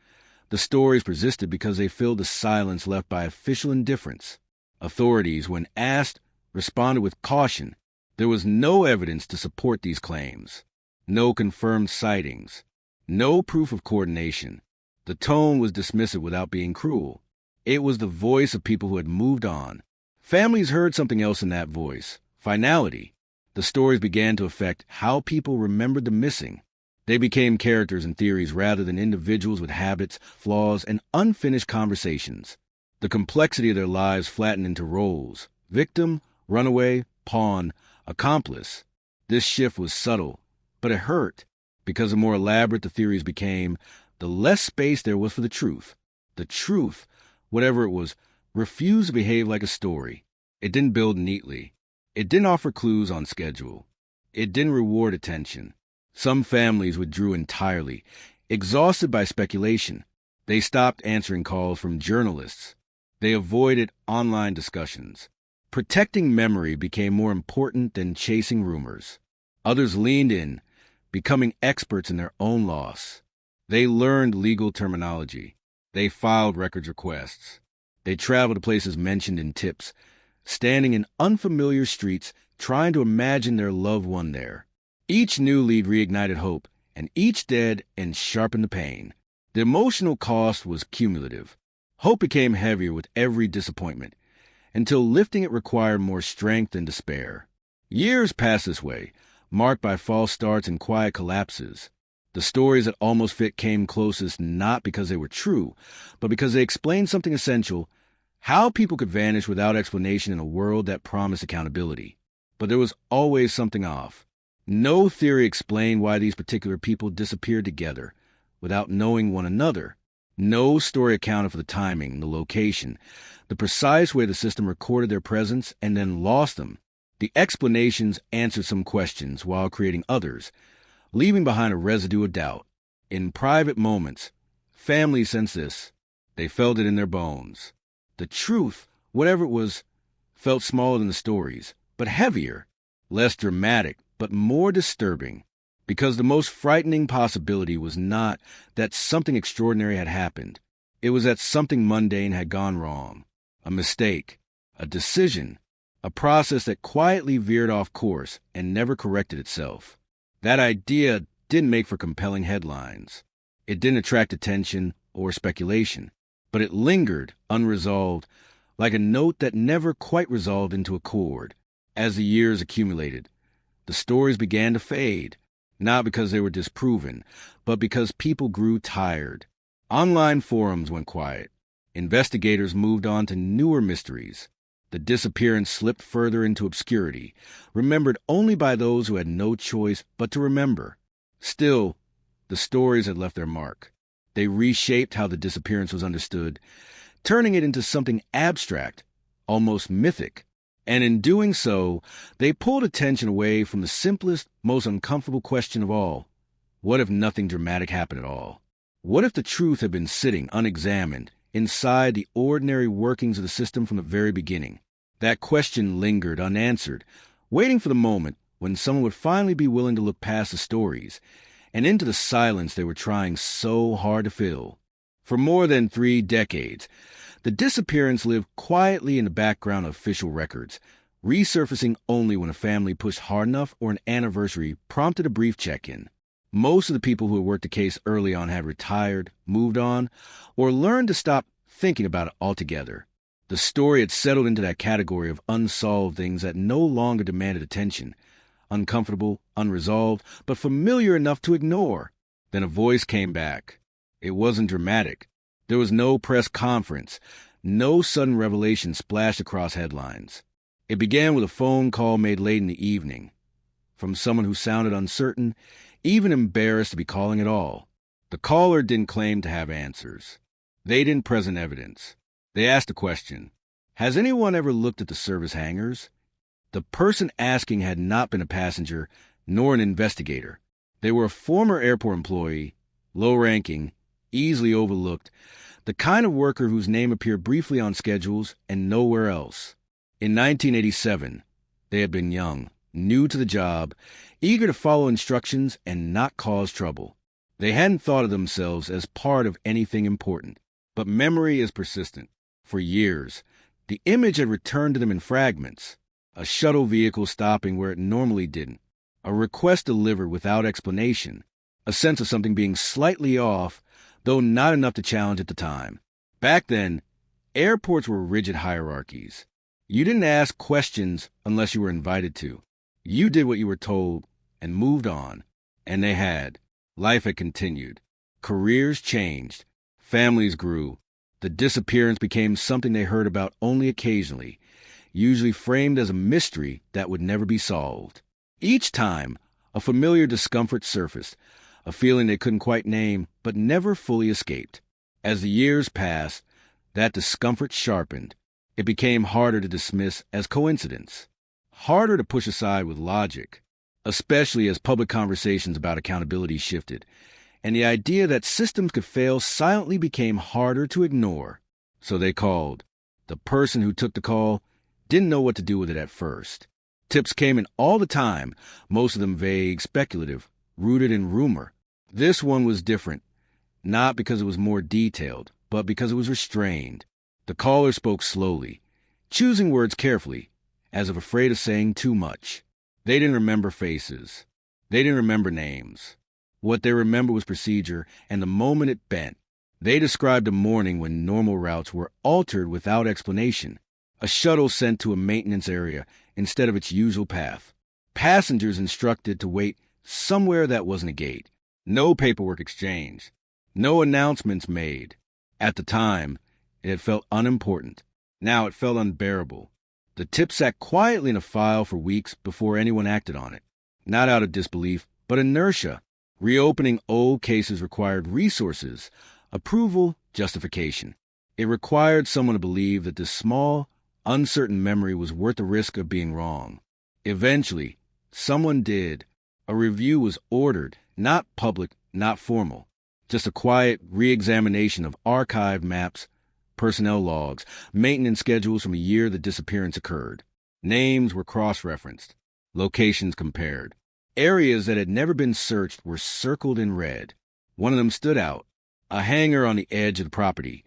the stories persisted because they filled the silence left by official indifference. Authorities, when asked, responded with caution. There was no evidence to support these claims. No confirmed sightings. No proof of coordination. The tone was dismissive without being cruel. It was the voice of people who had moved on. Families heard something else in that voice. Finality. The stories began to affect how people remembered the missing. They became characters in theories rather than individuals with habits, flaws, and unfinished conversations. The complexity of their lives flattened into roles: victim, runaway, pawn, accomplice. This shift was subtle, but it hurt, because the more elaborate the theories became, the less space there was for the truth. The truth, whatever it was, refused to behave like a story. It didn't build neatly. It didn't offer clues on schedule. It didn't reward attention. Some families withdrew entirely, exhausted by speculation. They stopped answering calls from journalists. They avoided online discussions. Protecting memory became more important than chasing rumors. Others leaned in, becoming experts in their own loss. They learned legal terminology. They filed records requests. They traveled to places mentioned in tips, standing in unfamiliar streets, trying to imagine their loved one there. Each new lead reignited hope, and each dead end sharpened the pain. The emotional cost was cumulative. Hope became heavier with every disappointment, until lifting it required more strength than despair. Years passed this way, marked by false starts and quiet collapses. The stories that almost fit came closest not because they were true, but because they explained something essential: how people could vanish without explanation in a world that promised accountability. But there was always something off. No theory explained why these particular people disappeared together, without knowing one another. No story accounted for the timing, the location, the precise way the system recorded their presence and then lost them. The explanations answered some questions while creating others, leaving behind a residue of doubt. In private moments, families sensed this. They felt it in their bones. The truth, whatever it was, felt smaller than the stories, but heavier, less dramatic, but more disturbing. Because the most frightening possibility was not that something extraordinary had happened. It was that something mundane had gone wrong. A mistake, a decision, a process that quietly veered off course and never corrected itself. That idea didn't make for compelling headlines. It didn't attract attention or speculation, but it lingered unresolved, like a note that never quite resolved into a chord. As the years accumulated, the stories began to fade, not because they were disproven, but because people grew tired. Online forums went quiet. Investigators moved on to newer mysteries. The disappearance slipped further into obscurity, remembered only by those who had no choice but to remember. Still, the stories had left their mark. They reshaped how the disappearance was understood, turning it into something abstract, almost mythic. And in doing so, they pulled attention away from the simplest, most uncomfortable question of all. What if nothing dramatic happened at all? What if the truth had been sitting unexamined inside the ordinary workings of the system from the very beginning? That question lingered unanswered, waiting for the moment when someone would finally be willing to look past the stories and into the silence they were trying so hard to fill. For more than 3 decades, the disappearance lived quietly in the background of official records, resurfacing only when a family pushed hard enough or an anniversary prompted a brief check-in. Most of the people who had worked the case early on had retired, moved on, or learned to stop thinking about it altogether. The story had settled into that category of unsolved things that no longer demanded attention, uncomfortable, unresolved, but familiar enough to ignore. Then a voice came back. It wasn't dramatic. There was no press conference, no sudden revelation splashed across headlines. It began with a phone call made late in the evening, from someone who sounded uncertain, even embarrassed to be calling at all. The caller didn't claim to have answers. They didn't present evidence. They asked a question. Has anyone ever looked at the service hangars? The person asking had not been a passenger, nor an investigator. They were a former airport employee, low-ranking, easily overlooked, the kind of worker whose name appeared briefly on schedules and nowhere else. In 1987, they had been young, new to the job, eager to follow instructions and not cause trouble. They hadn't thought of themselves as part of anything important. But memory is persistent. For years, the image had returned to them in fragments. A shuttle vehicle stopping where it normally didn't. A request delivered without explanation. A sense of something being slightly off, though not enough to challenge at the time. Back then, airports were rigid hierarchies. You didn't ask questions unless you were invited to. You did what you were told and moved on. And they had. Life had continued. Careers changed. Families grew. The disappearance became something they heard about only occasionally, usually framed as a mystery that would never be solved. Each time, a familiar discomfort surfaced, a feeling they couldn't quite name, but never fully escaped. As the years passed, that discomfort sharpened. It became harder to dismiss as coincidence, harder to push aside with logic, especially as public conversations about accountability shifted, and the idea that systems could fail silently became harder to ignore. So they called. The person who took the call didn't know what to do with it at first. Tips came in all the time, most of them vague, speculative, rooted in rumor. This one was different, not because it was more detailed, but because it was restrained. The caller spoke slowly, choosing words carefully, as if afraid of saying too much. They didn't remember faces. They didn't remember names. What they remembered was procedure and the moment it bent. They described a morning when normal routes were altered without explanation. A shuttle sent to a maintenance area instead of its usual path. Passengers instructed to wait somewhere that wasn't a gate. No paperwork exchanged. No announcements made. At the time, it had felt unimportant. Now it felt unbearable. The tip sat quietly in a file for weeks before anyone acted on it. Not out of disbelief, but inertia. Reopening old cases required resources, approval, justification. It required someone to believe that this small, uncertain memory was worth the risk of being wrong. Eventually, someone did. A review was ordered, not public, not formal. Just a quiet re-examination of archived maps, personnel logs, maintenance schedules from a year the disappearance occurred. Names were cross-referenced, locations compared. Areas that had never been searched were circled in red. One of them stood out, a hangar on the edge of the property,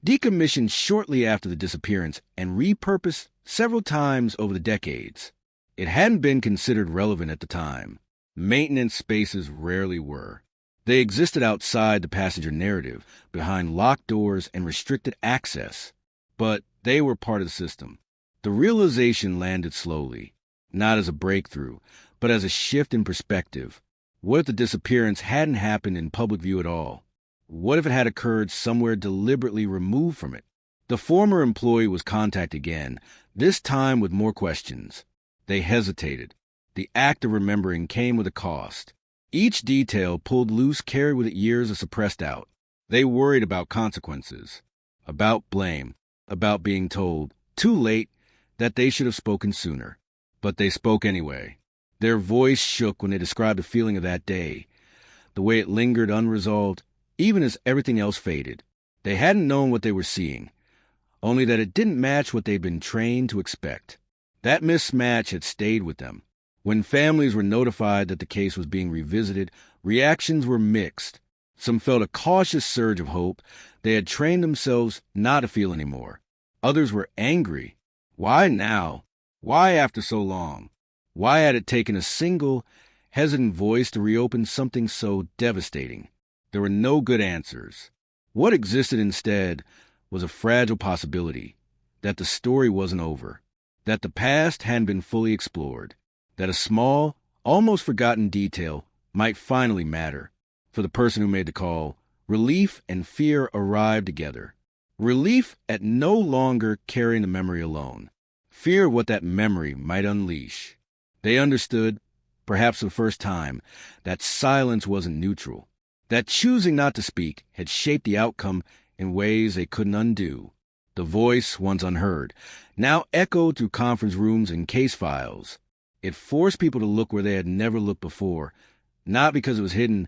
decommissioned shortly after the disappearance and repurposed several times over the decades. It hadn't been considered relevant at the time. Maintenance spaces rarely were. They existed outside the passenger narrative, behind locked doors and restricted access. But they were part of the system. The realization landed slowly, not as a breakthrough, but as a shift in perspective. What if the disappearance hadn't happened in public view at all? What if it had occurred somewhere deliberately removed from it? The former employee was contacted again, this time with more questions. They hesitated. The act of remembering came with a cost. Each detail pulled loose carried with it years of suppressed doubt. They worried about consequences, about blame, about being told, too late, that they should have spoken sooner. But they spoke anyway. Their voice shook when they described the feeling of that day, the way it lingered unresolved, even as everything else faded. They hadn't known what they were seeing, only that it didn't match what they'd been trained to expect. That mismatch had stayed with them. When families were notified that the case was being revisited, reactions were mixed. Some felt a cautious surge of hope. They had trained themselves not to feel anymore. Others were angry. Why now? Why after so long? Why had it taken a single, hesitant voice to reopen something so devastating? There were no good answers. What existed instead was a fragile possibility that the story wasn't over, that the past hadn't been fully explored, that a small, almost forgotten detail might finally matter. For the person who made the call, relief and fear arrived together. Relief at no longer carrying the memory alone. Fear of what that memory might unleash. They understood, perhaps for the first time, that silence wasn't neutral, that choosing not to speak had shaped the outcome in ways they couldn't undo. The voice, once unheard, now echoed through conference rooms and case files. It forced people to look where they had never looked before, not because it was hidden,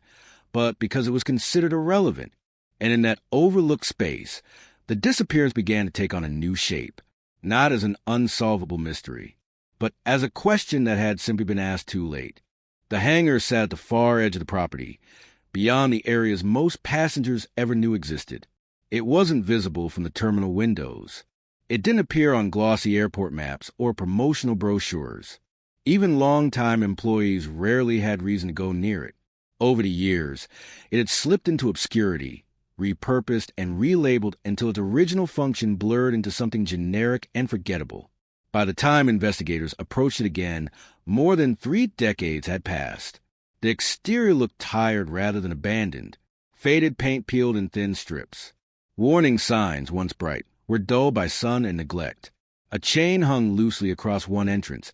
but because it was considered irrelevant. And in that overlooked space, the disappearance began to take on a new shape, not as an unsolvable mystery, but as a question that had simply been asked too late. The hangar sat at the far edge of the property, beyond the areas most passengers ever knew existed. It wasn't visible from the terminal windows. It didn't appear on glossy airport maps or promotional brochures. Even long-time employees rarely had reason to go near it. Over the years, it had slipped into obscurity, repurposed and relabeled until its original function blurred into something generic and forgettable. By the time investigators approached it again, more than 3 decades had passed. The exterior looked tired rather than abandoned, faded paint peeled in thin strips. Warning signs, once bright, were dulled by sun and neglect. A chain hung loosely across one entrance,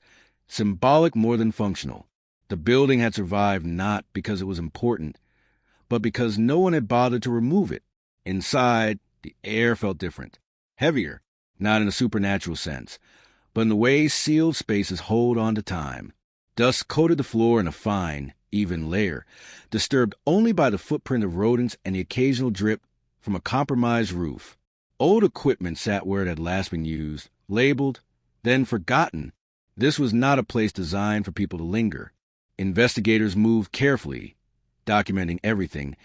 symbolic more than functional. The building had survived not because it was important, but because no one had bothered to remove it. Inside, the air felt different. Heavier, not in a supernatural sense, but in the way sealed spaces hold on to time. Dust coated the floor in a fine, even layer, disturbed only by the footprint of rodents and the occasional drip from a compromised roof. Old equipment sat where it had last been used, labeled, then forgotten. This was not a place designed for people to linger. Investigators moved carefully, documenting everything,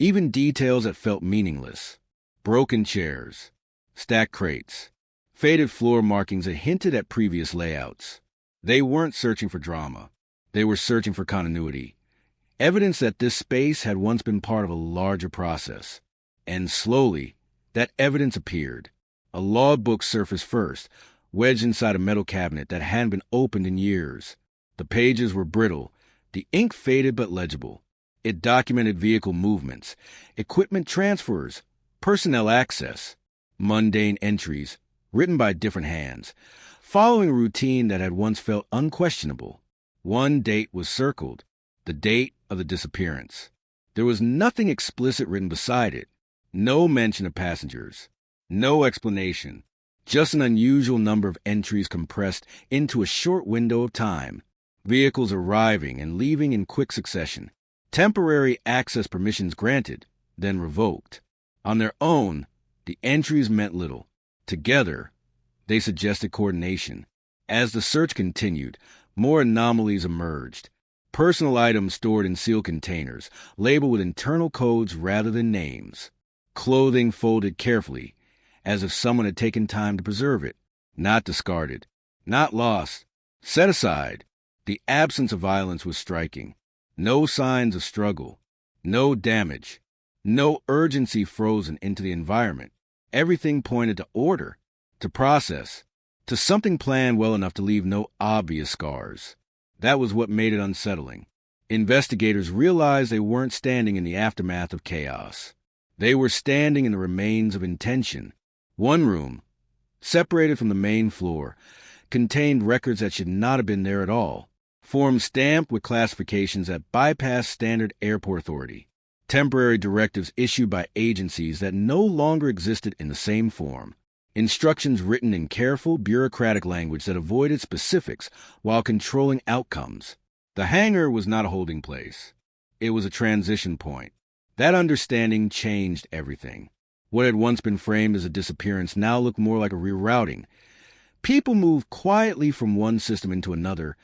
even details that felt meaningless. Broken chairs, stacked crates, faded floor markings that hinted at previous layouts. They weren't searching for drama. They were searching for continuity, evidence that this space had once been part of a larger process. And slowly, that evidence appeared. A logbook surfaced first, wedged inside a metal cabinet that hadn't been opened in years. The pages were brittle, the ink faded but legible. It documented vehicle movements, equipment transfers, personnel access, mundane entries, written by different hands, following a routine that had once felt unquestionable. One date was circled, the date of the disappearance. There was nothing explicit written beside it, no mention of passengers, no explanation, just an unusual number of entries compressed into a short window of time. Vehicles arriving and leaving in quick succession. Temporary access permissions granted, then revoked. On their own, the entries meant little. Together, they suggested coordination. As the search continued, more anomalies emerged. Personal items stored in sealed containers, labeled with internal codes rather than names. Clothing folded carefully, as if someone had taken time to preserve it. Not discarded, not lost, set aside. The absence of violence was striking. No signs of struggle, no damage, no urgency frozen into the environment. Everything pointed to order, to process, to something planned well enough to leave no obvious scars. That was what made it unsettling. Investigators realized they weren't standing in the aftermath of chaos. They were standing in the remains of intention. One room, separated from the main floor, contained records that should not have been there at all. Forms stamped with classifications that bypassed standard airport authority. Temporary directives issued by agencies that no longer existed in the same form. Instructions written in careful, bureaucratic language that avoided specifics while controlling outcomes. The hangar was not a holding place. It was a transition point. That understanding changed everything. What had once been framed as a disappearance now looked more like a rerouting. People moved quietly from one system into another,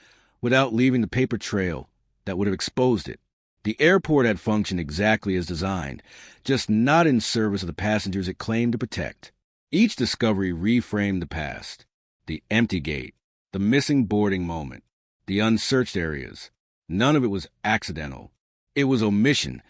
without leaving the paper trail that would have exposed it. The airport had functioned exactly as designed, just not in service of the passengers it claimed to protect. Each discovery reframed the past. The empty gate, the missing boarding moment, the unsearched areas. None of it was accidental. It was omission,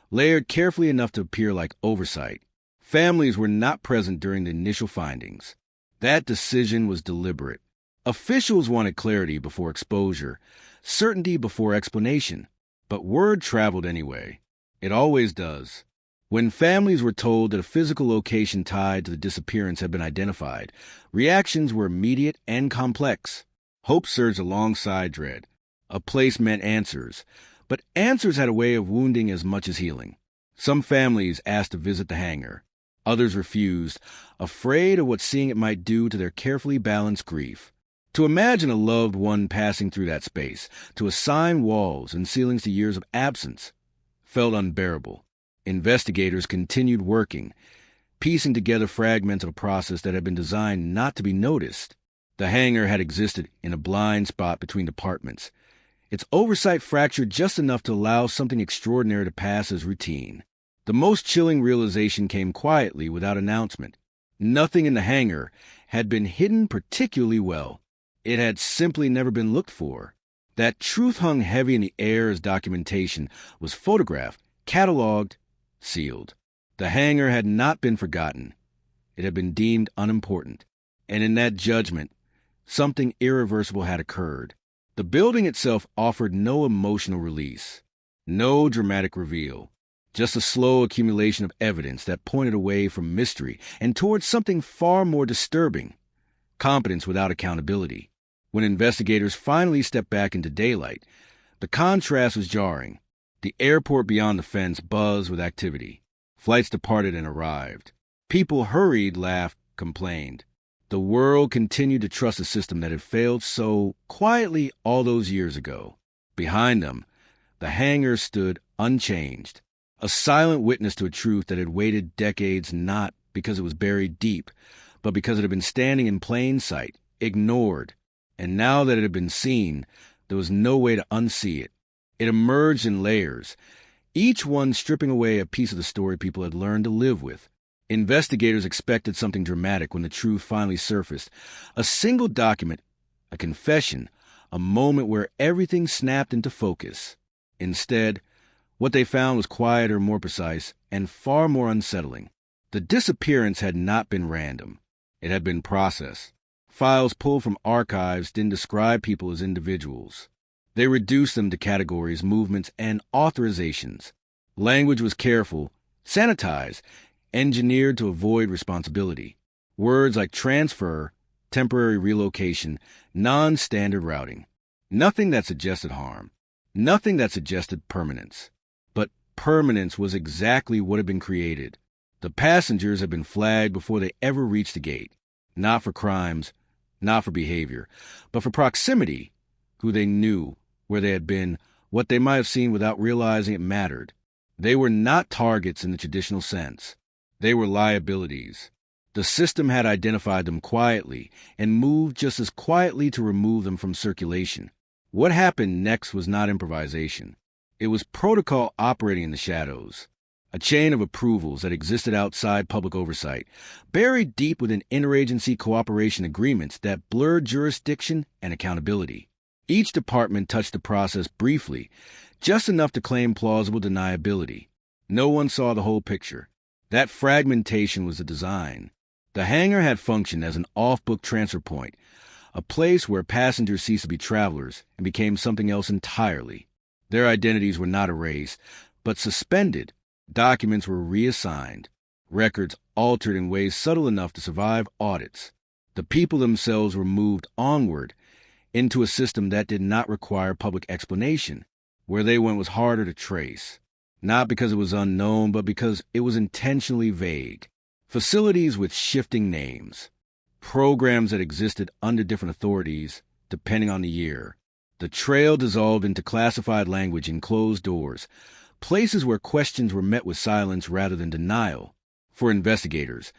layered carefully enough to appear like oversight. Families were not present during the initial findings. That decision was deliberate. Officials wanted clarity before exposure, certainty before explanation. But word traveled anyway. It always does. When families were told that a physical location tied to the disappearance had been identified, reactions were immediate and complex. Hope surged alongside dread. A place meant answers, but answers had a way of wounding as much as healing. Some families asked to visit the hangar. Others refused, afraid of what seeing it might do to their carefully balanced grief. To imagine a loved one passing through that space, to assign walls and ceilings to years of absence, felt unbearable. Investigators continued working, piecing together fragments of a process that had been designed not to be noticed. The hangar had existed in a blind spot between departments. Its oversight fractured just enough to allow something extraordinary to pass as routine. The most chilling realization came quietly without announcement. Nothing in the hangar had been hidden particularly well. It had simply never been looked for. That truth hung heavy in the air as documentation was photographed, cataloged, sealed. The hangar had not been forgotten. It had been deemed unimportant. And in that judgment, something irreversible had occurred. The building itself offered no emotional release, no dramatic reveal, just a slow accumulation of evidence that pointed away from mystery and towards something far more disturbing: competence without accountability. When investigators finally stepped back into daylight, the contrast was jarring. The airport beyond the fence buzzed with activity. Flights departed and arrived. People hurried, laughed, complained. The world continued to trust a system that had failed so quietly all those years ago. Behind them, the hangar stood unchanged, a silent witness to a truth that had waited decades not because it was buried deep, but because it had been standing in plain sight, ignored. And now that it had been seen, there was no way to unsee it. It emerged in layers, each one stripping away a piece of the story people had learned to live with. Investigators expected something dramatic when the truth finally surfaced. A single document, a confession, a moment where everything snapped into focus. Instead, what they found was quieter, more precise, and far more unsettling. The disappearance had not been random. It had been processed. Files pulled from archives didn't describe people as individuals. They reduced them to categories, movements, and authorizations. Language was careful, sanitized, engineered to avoid responsibility. Words like transfer, temporary relocation, non-standard routing. Nothing that suggested harm. Nothing that suggested permanence. But permanence was exactly what had been created. The passengers had been flagged before they ever reached the gate. Not for crimes, not for behavior, but for proximity, who they knew, where they had been, what they might have seen without realizing it mattered. They were not targets in the traditional sense. They were liabilities. The system had identified them quietly and moved just as quietly to remove them from circulation. What happened next was not improvisation. It was protocol operating in the shadows, a chain of approvals that existed outside public oversight, buried deep within interagency cooperation agreements that blurred jurisdiction and accountability. Each department touched the process briefly, just enough to claim plausible deniability. No one saw the whole picture. That fragmentation was the design. The hangar had functioned as an off-book transfer point, a place where passengers ceased to be travelers and became something else entirely. Their identities were not erased, but suspended. Documents were reassigned, records altered in ways subtle enough to survive audits. The people themselves were moved onward into a system that did not require public explanation. Where they went was harder to trace, not because it was unknown, but because it was intentionally vague. Facilities with shifting names, programs that existed under different authorities, depending on the year. The trail dissolved into classified language and closed doors, places where questions were met with silence rather than denial. For investigators,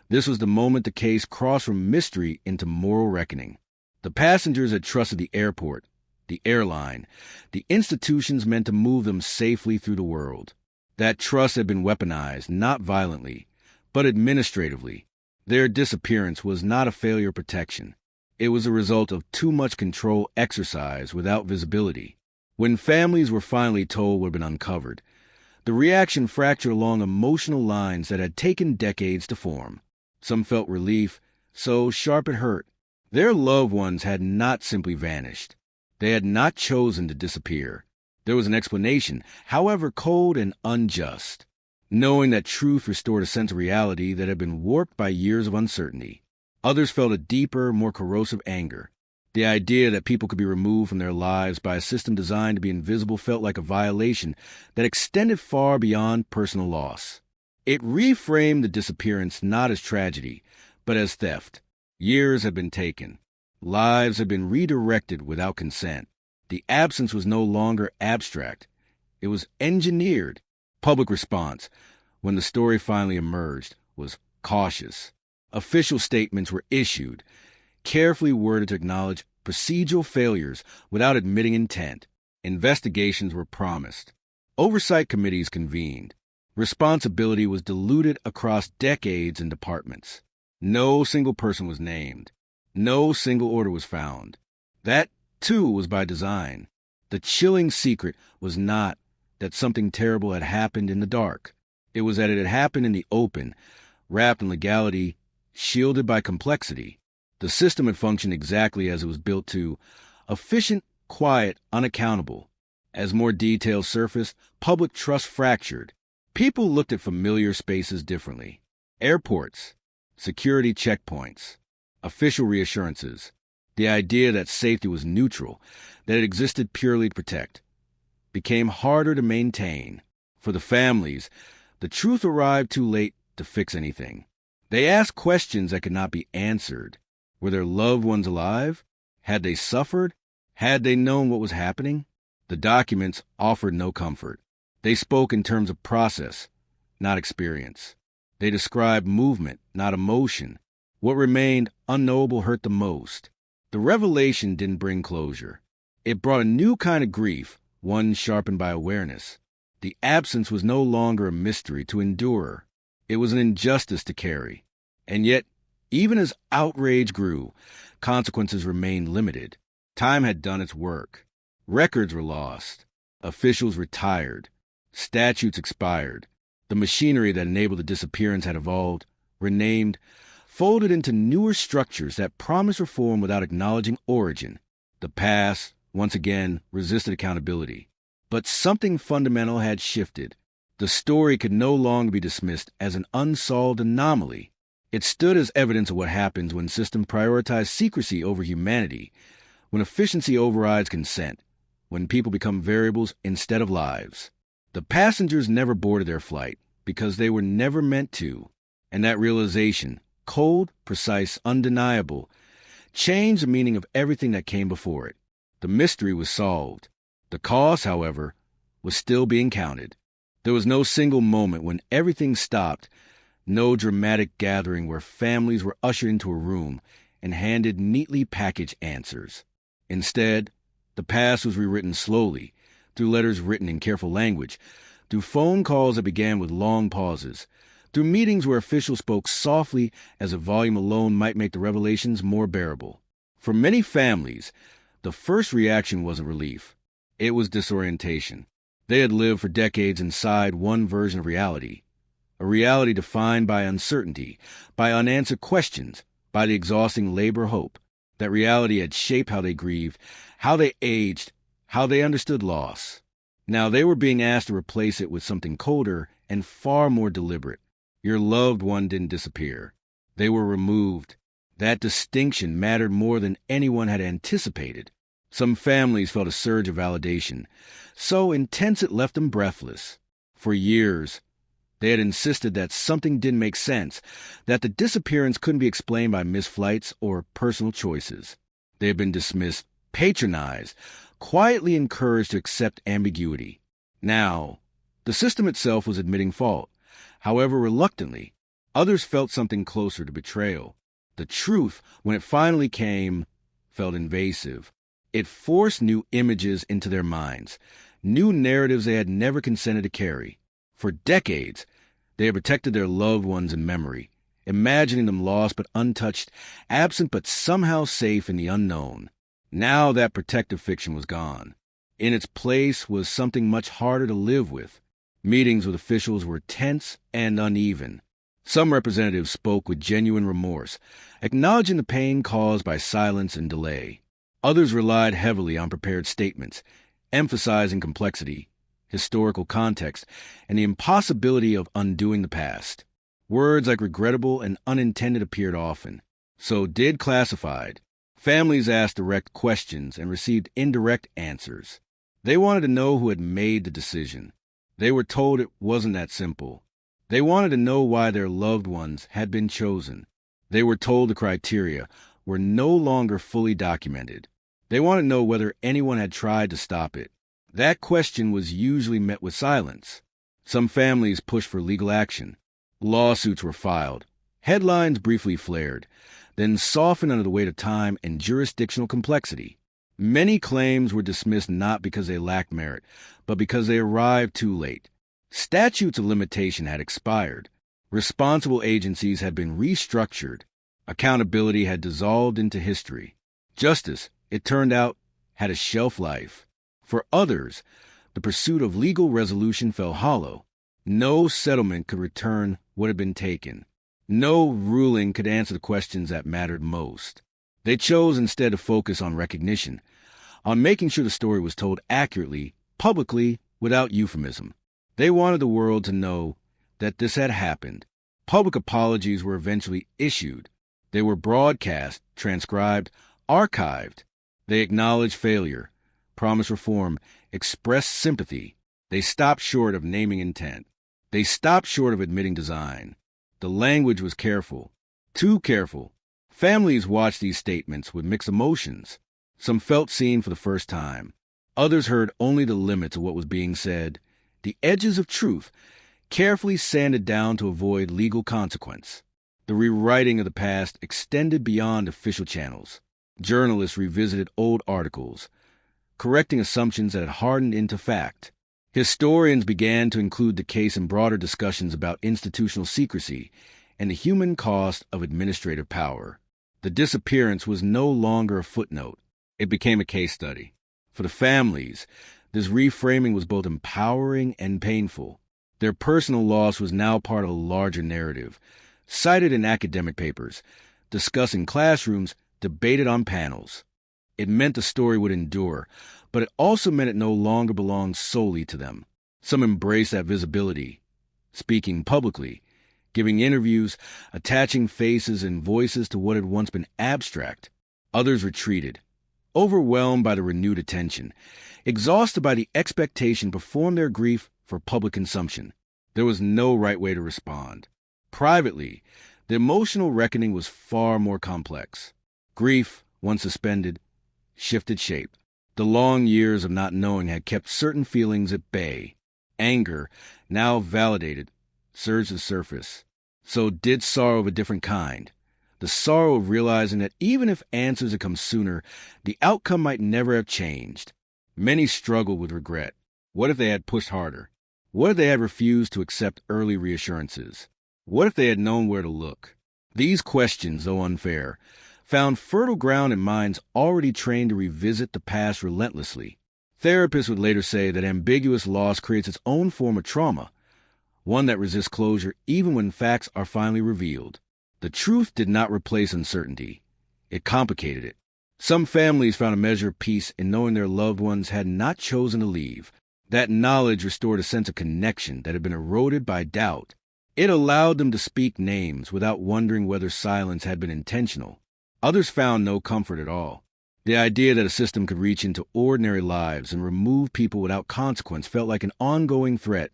this was the moment the case crossed from mystery into moral reckoning. The passengers had trusted the airport, the airline, the institutions meant to move them safely through the world. That trust had been weaponized, not violently, but administratively. Their disappearance was not a failure of protection. It was a result of too much control exercised without visibility. When families were finally told what had been uncovered, the reaction fractured along emotional lines that had taken decades to form. Some felt relief, so sharp it hurt. Their loved ones had not simply vanished. They had not chosen to disappear. There was an explanation, however cold and unjust. Knowing that truth restored a sense of reality that had been warped by years of uncertainty. Others felt a deeper, more corrosive anger. The idea that people could be removed from their lives by a system designed to be invisible felt like a violation that extended far beyond personal loss. It reframed the disappearance not as tragedy, but as theft. Years had been taken. Lives had been redirected without consent. The absence was no longer abstract. It was engineered. Public response, when the story finally emerged, was cautious. Official statements were issued, carefully worded to acknowledge procedural failures without admitting intent. Investigations were promised. Oversight committees convened. Responsibility was diluted across decades and departments. No single person was named. No single order was found. That, too, was by design. The chilling secret was not that something terrible had happened in the dark. It was that it had happened in the open, wrapped in legality, shielded by complexity. The system had functioned exactly as it was built to, efficient, quiet, unaccountable. As more details surfaced, public trust fractured. People looked at familiar spaces differently. Airports, security checkpoints, official reassurances, the idea that safety was neutral, that it existed purely to protect. became harder to maintain. For the families, the truth arrived too late to fix anything. They asked questions that could not be answered. Were their loved ones alive? Had they suffered? Had they known what was happening? The documents offered no comfort. They spoke in terms of process, not experience. They described movement, not emotion. What remained unknowable hurt the most. The revelation didn't bring closure. It brought a new kind of grief, one sharpened by awareness. The absence was no longer a mystery to endure. It was an injustice to carry. And yet, even as outrage grew, consequences remained limited. Time had done its work. Records were lost. Officials retired. Statutes expired. The machinery that enabled the disappearance had evolved, renamed, folded into newer structures that promised reform without acknowledging origin. The past, once again, resisted accountability. But something fundamental had shifted. The story could no longer be dismissed as an unsolved anomaly. It stood as evidence of what happens when systems prioritize secrecy over humanity, when efficiency overrides consent, when people become variables instead of lives. The passengers never boarded their flight because they were never meant to, and that realization, cold, precise, undeniable, changed the meaning of everything that came before it. The mystery was solved. The cost, however, was still being counted. There was no single moment when everything stopped, no dramatic gathering where families were ushered into a room and handed neatly packaged answers. Instead, the past was rewritten slowly, through letters written in careful language, through phone calls that began with long pauses, through meetings where officials spoke softly as a volume alone might make the revelations more bearable. For many families, the first reaction wasn't relief. It was disorientation. They had lived for decades inside one version of reality, a reality defined by uncertainty, by unanswered questions, by the exhausting labor hope. That reality had shaped how they grieved, how they aged, how they understood loss. Now they were being asked to replace it with something colder and far more deliberate. Your loved one didn't disappear. They were removed. That distinction mattered more than anyone had anticipated. Some families felt a surge of validation, so intense it left them breathless. For years, they had insisted that something didn't make sense, that the disappearance couldn't be explained by missed flights or personal choices. They had been dismissed, patronized, quietly encouraged to accept ambiguity. Now, the system itself was admitting fault. However, reluctantly, others felt something closer to betrayal. The truth, when it finally came, felt invasive. It forced new images into their minds, new narratives they had never consented to carry. For decades, they had protected their loved ones in memory, imagining them lost but untouched, absent but somehow safe in the unknown. Now that protective fiction was gone. In its place was something much harder to live with. Meetings with officials were tense and uneven. Some representatives spoke with genuine remorse, acknowledging the pain caused by silence and delay. Others relied heavily on prepared statements, emphasizing complexity, historical context, and the impossibility of undoing the past. Words like regrettable and unintended appeared often. So did classified. Families asked direct questions and received indirect answers. They wanted to know who had made the decision. They were told it wasn't that simple. They wanted to know why their loved ones had been chosen. They were told the criteria were no longer fully documented. They wanted to know whether anyone had tried to stop it. That question was usually met with silence. Some families pushed for legal action. Lawsuits were filed. Headlines briefly flared, then softened under the weight of time and jurisdictional complexity. Many claims were dismissed not because they lacked merit, but because they arrived too late. Statutes of limitation had expired. Responsible agencies had been restructured. Accountability had dissolved into history. Justice, it turned out, had a shelf life. For others, the pursuit of legal resolution fell hollow. No settlement could return what had been taken. No ruling could answer the questions that mattered most. They chose instead to focus on recognition, on making sure the story was told accurately, publicly, without euphemism. They wanted the world to know that this had happened. Public apologies were eventually issued. They were broadcast, transcribed, archived. They acknowledged failure, promised reform, expressed sympathy. They stopped short of naming intent. They stopped short of admitting design. The language was careful, too careful. Families watched these statements with mixed emotions. Some felt seen for the first time. Others heard only the limits of what was being said, the edges of truth, carefully sanded down to avoid legal consequence. The rewriting of the past extended beyond official channels. Journalists revisited old articles, correcting assumptions that had hardened into fact. Historians began to include the case in broader discussions about institutional secrecy and the human cost of administrative power. The disappearance was no longer a footnote. It became a case study. For the families, this reframing was both empowering and painful. Their personal loss was now part of a larger narrative, cited in academic papers, discussed in classrooms, debated on panels. It meant the story would endure, but it also meant it no longer belonged solely to them. Some embraced that visibility, speaking publicly, giving interviews, attaching faces and voices to what had once been abstract. Others retreated, overwhelmed by the renewed attention, exhausted by the expectation to perform their grief for public consumption. There was no right way to respond. Privately, the emotional reckoning was far more complex. Grief, once suspended, shifted shape. The long years of not knowing had kept certain feelings at bay. Anger, now validated, surged to the surface. So did sorrow of a different kind. The sorrow of realizing that even if answers had come sooner, the outcome might never have changed. Many struggled with regret. What if they had pushed harder? What if they had refused to accept early reassurances? What if they had known where to look? These questions, though unfair, found fertile ground in minds already trained to revisit the past relentlessly. Therapists would later say that ambiguous loss creates its own form of trauma, one that resists closure even when facts are finally revealed. The truth did not replace uncertainty. It complicated it. Some families found a measure of peace in knowing their loved ones had not chosen to leave. That knowledge restored a sense of connection that had been eroded by doubt. It allowed them to speak names without wondering whether silence had been intentional. Others found no comfort at all. The idea that a system could reach into ordinary lives and remove people without consequence felt like an ongoing threat,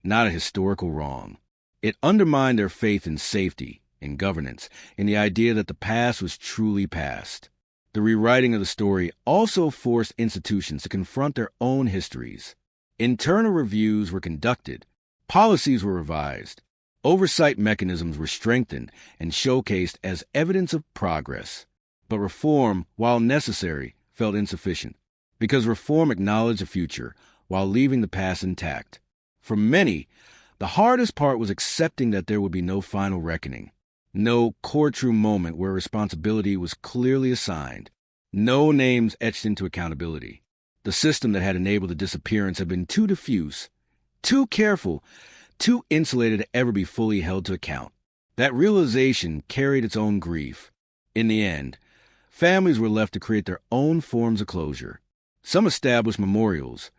not a historical wrong. It undermined their faith in safety, in governance, in the idea that the past was truly past. The rewriting of the story also forced institutions to confront their own histories. Internal reviews were conducted, policies were revised, oversight mechanisms were strengthened and showcased as evidence of progress. But reform, while necessary, felt insufficient, because reform acknowledged the future while leaving the past intact. For many, the hardest part was accepting that there would be no final reckoning, no courtroom moment where responsibility was clearly assigned, no names etched into accountability. The system that had enabled the disappearance had been too diffuse, too careful, too insulated to ever be fully held to account. That realization carried its own grief. In the end, families were left to create their own forms of closure. Some established memorials,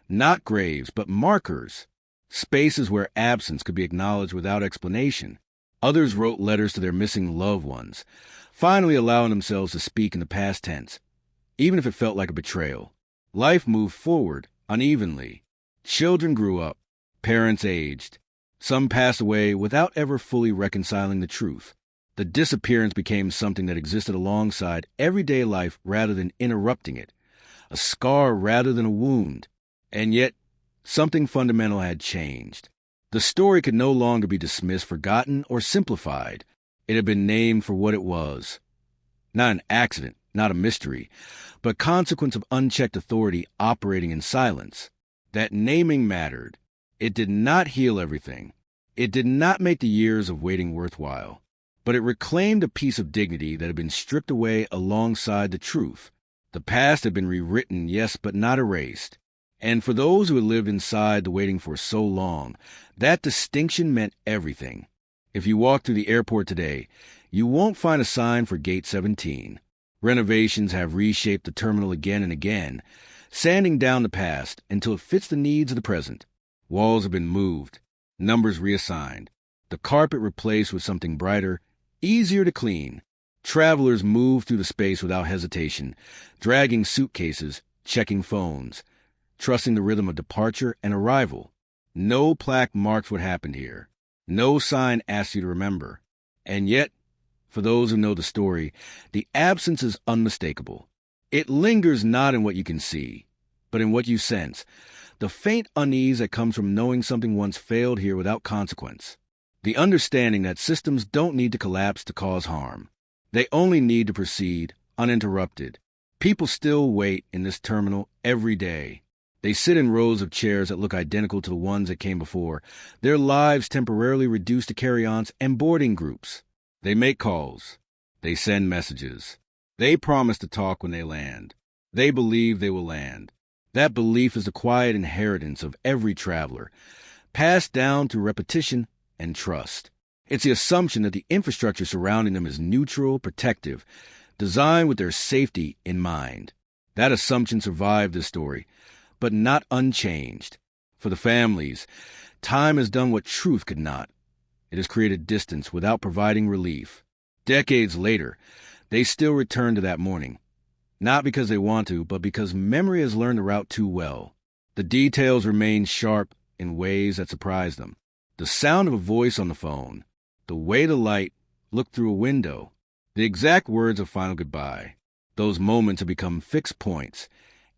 not graves, but markers, spaces where absence could be acknowledged without explanation. Others wrote letters to their missing loved ones, finally allowing themselves to speak in the past tense, even if it felt like a betrayal. Life moved forward unevenly. Children grew up. Parents aged. Some passed away without ever fully reconciling the truth. The disappearance became something that existed alongside everyday life rather than interrupting it, a scar rather than a wound. And yet, something fundamental had changed. The story could no longer be dismissed, forgotten, or simplified. It had been named for what it was. Not an accident, not a mystery, but a consequence of unchecked authority operating in silence. That naming mattered. It did not heal everything. It did not make the years of waiting worthwhile. But it reclaimed a piece of dignity that had been stripped away alongside the truth. The past had been rewritten, yes, but not erased. And for those who had lived inside the waiting for so long, that distinction meant everything. If you walk through the airport today, you won't find a sign for Gate 17. Renovations have reshaped the terminal again and again, sanding down the past until it fits the needs of the present. Walls have been moved, numbers reassigned, the carpet replaced with something brighter, easier to clean. Travelers move through the space without hesitation, dragging suitcases, checking phones. trusting the rhythm of departure and arrival. No plaque marks what happened here. No sign asks you to remember. And yet, for those who know the story, the absence is unmistakable. It lingers not in what you can see, but in what you sense. The faint unease that comes from knowing something once failed here without consequence. The understanding that systems don't need to collapse to cause harm. They only need to proceed uninterrupted. People still wait in this terminal every day. They sit in rows of chairs that look identical to the ones that came before, their lives temporarily reduced to carry-ons and boarding groups. They make calls. They send messages. They promise to talk when they land. They believe they will land. That belief is the quiet inheritance of every traveler, passed down through repetition and trust. It's the assumption that the infrastructure surrounding them is neutral, protective, designed with their safety in mind. That assumption survived this story, but not unchanged. For the families, time has done what truth could not. It has created distance without providing relief. Decades later, they still return to that morning. Not because they want to, but because memory has learned the route too well. The details remain sharp in ways that surprise them. The sound of a voice on the phone, the way the light looked through a window, the exact words of final goodbye. Those moments have become fixed points,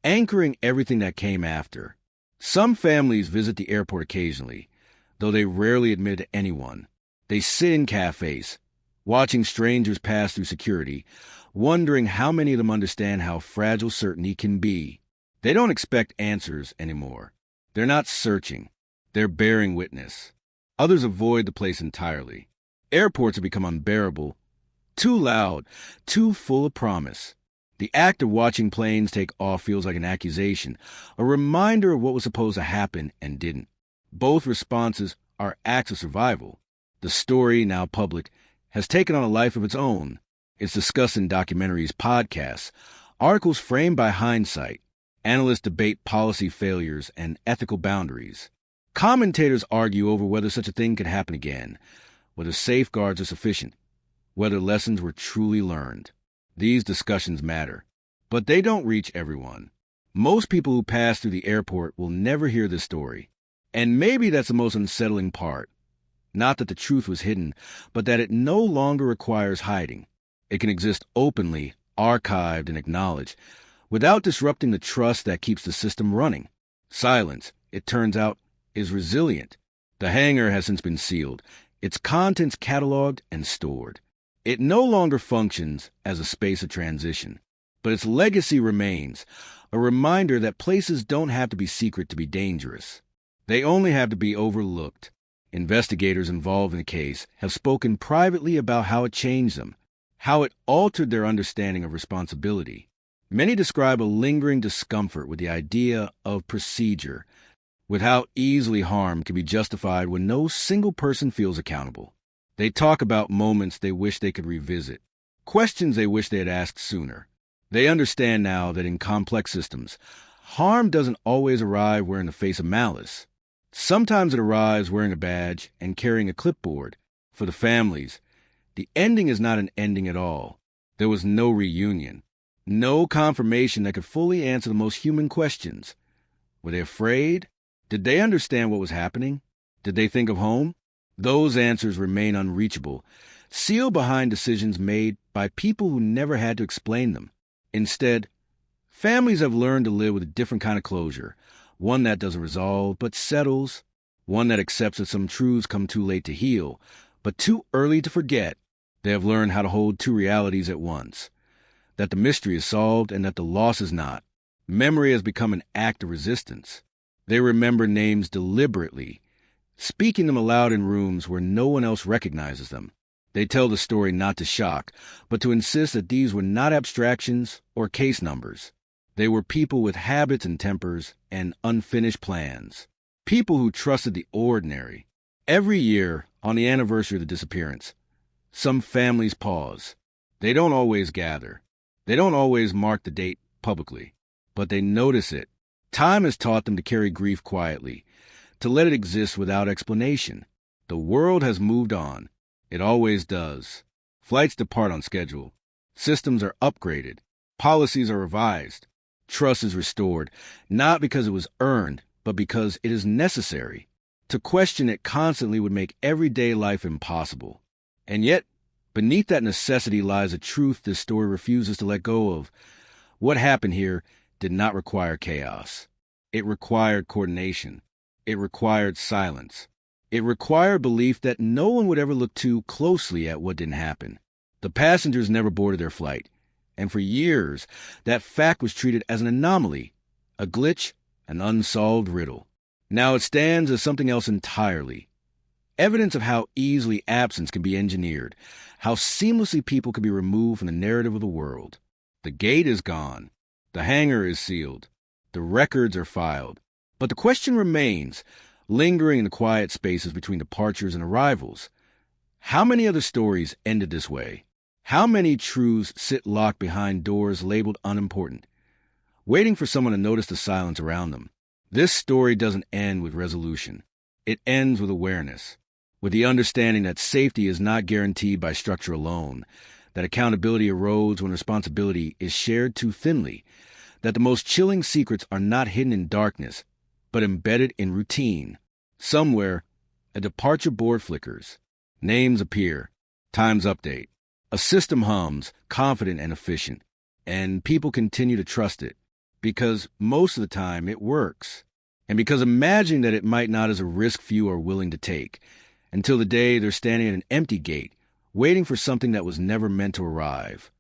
anchoring everything that came after. Some families visit the airport occasionally, though they rarely admit it to anyone. They sit in cafes, watching strangers pass through security, wondering how many of them understand how fragile certainty can be. They don't expect answers anymore. They're not searching. They're bearing witness. Others avoid the place entirely. Airports have become unbearable, too loud, too full of promise. The act of watching planes take off feels like an accusation, a reminder of what was supposed to happen and didn't. Both responses are acts of survival. The story, now public, has taken on a life of its own. It's discussed in documentaries, podcasts, articles framed by hindsight. Analysts debate policy failures and ethical boundaries. Commentators argue over whether such a thing could happen again, whether safeguards are sufficient, whether lessons were truly learned. These discussions matter, but they don't reach everyone. Most people who pass through the airport will never hear this story. And maybe that's the most unsettling part. Not that the truth was hidden, but that it no longer requires hiding. It can exist openly, archived and acknowledged, without disrupting the trust that keeps the system running. Silence, it turns out, is resilient. The hangar has since been sealed, its contents cataloged and stored. It no longer functions as a space of transition, but its legacy remains, a reminder that places don't have to be secret to be dangerous. They only have to be overlooked. Investigators involved in the case have spoken privately about how it changed them, how it altered their understanding of responsibility. Many describe a lingering discomfort with the idea of procedure, with how easily harm can be justified when no single person feels accountable. They talk about moments they wish they could revisit, questions they wish they had asked sooner. They understand now that in complex systems, harm doesn't always arrive wearing the face of malice. Sometimes it arrives wearing a badge and carrying a clipboard. For the families, the ending is not an ending at all. There was no reunion, no confirmation that could fully answer the most human questions. Were they afraid? Did they understand what was happening? Did they think of home? Those answers remain unreachable, sealed behind decisions made by people who never had to explain them. Instead, families have learned to live with a different kind of closure, one that doesn't resolve but settles, one that accepts that some truths come too late to heal, but too early to forget. They have learned how to hold two realities at once, that the mystery is solved and that the loss is not. Memory has become an act of resistance. They remember names deliberately, speaking them aloud in rooms where no one else recognizes them. They tell the story not to shock, but to insist that these were not abstractions or case numbers. They were people with habits and tempers and unfinished plans. People who trusted the ordinary. Every year, on the anniversary of the disappearance, some families pause. They don't always gather. They don't always mark the date publicly, but they notice it. Time has taught them to carry grief quietly, to let it exist without explanation. The world has moved on. It always does. Flights depart on schedule. Systems are upgraded. Policies are revised. Trust is restored, not because it was earned, but because it is necessary. To question it constantly would make everyday life impossible. And yet, beneath that necessity lies a truth this story refuses to let go of. What happened here did not require chaos. It required coordination. It required silence. It required belief that no one would ever look too closely at what didn't happen. The passengers never boarded their flight, and for years, that fact was treated as an anomaly, a glitch, an unsolved riddle. Now it stands as something else entirely. Evidence of how easily absence can be engineered, how seamlessly people can be removed from the narrative of the world. The gate is gone. The hangar is sealed. The records are filed. But the question remains, lingering in the quiet spaces between departures and arrivals. How many other stories ended this way? How many truths sit locked behind doors labeled unimportant, waiting for someone to notice the silence around them? This story doesn't end with resolution. It ends with awareness, with the understanding that safety is not guaranteed by structure alone, that accountability erodes when responsibility is shared too thinly, that the most chilling secrets are not hidden in darkness, but embedded in routine. Somewhere, a departure board flickers. Names appear. Times update. A system hums, confident and efficient, and people continue to trust it, because most of the time it works, and because imagining that it might not is a risk few are willing to take, until the day they're standing at an empty gate, waiting for something that was never meant to arrive.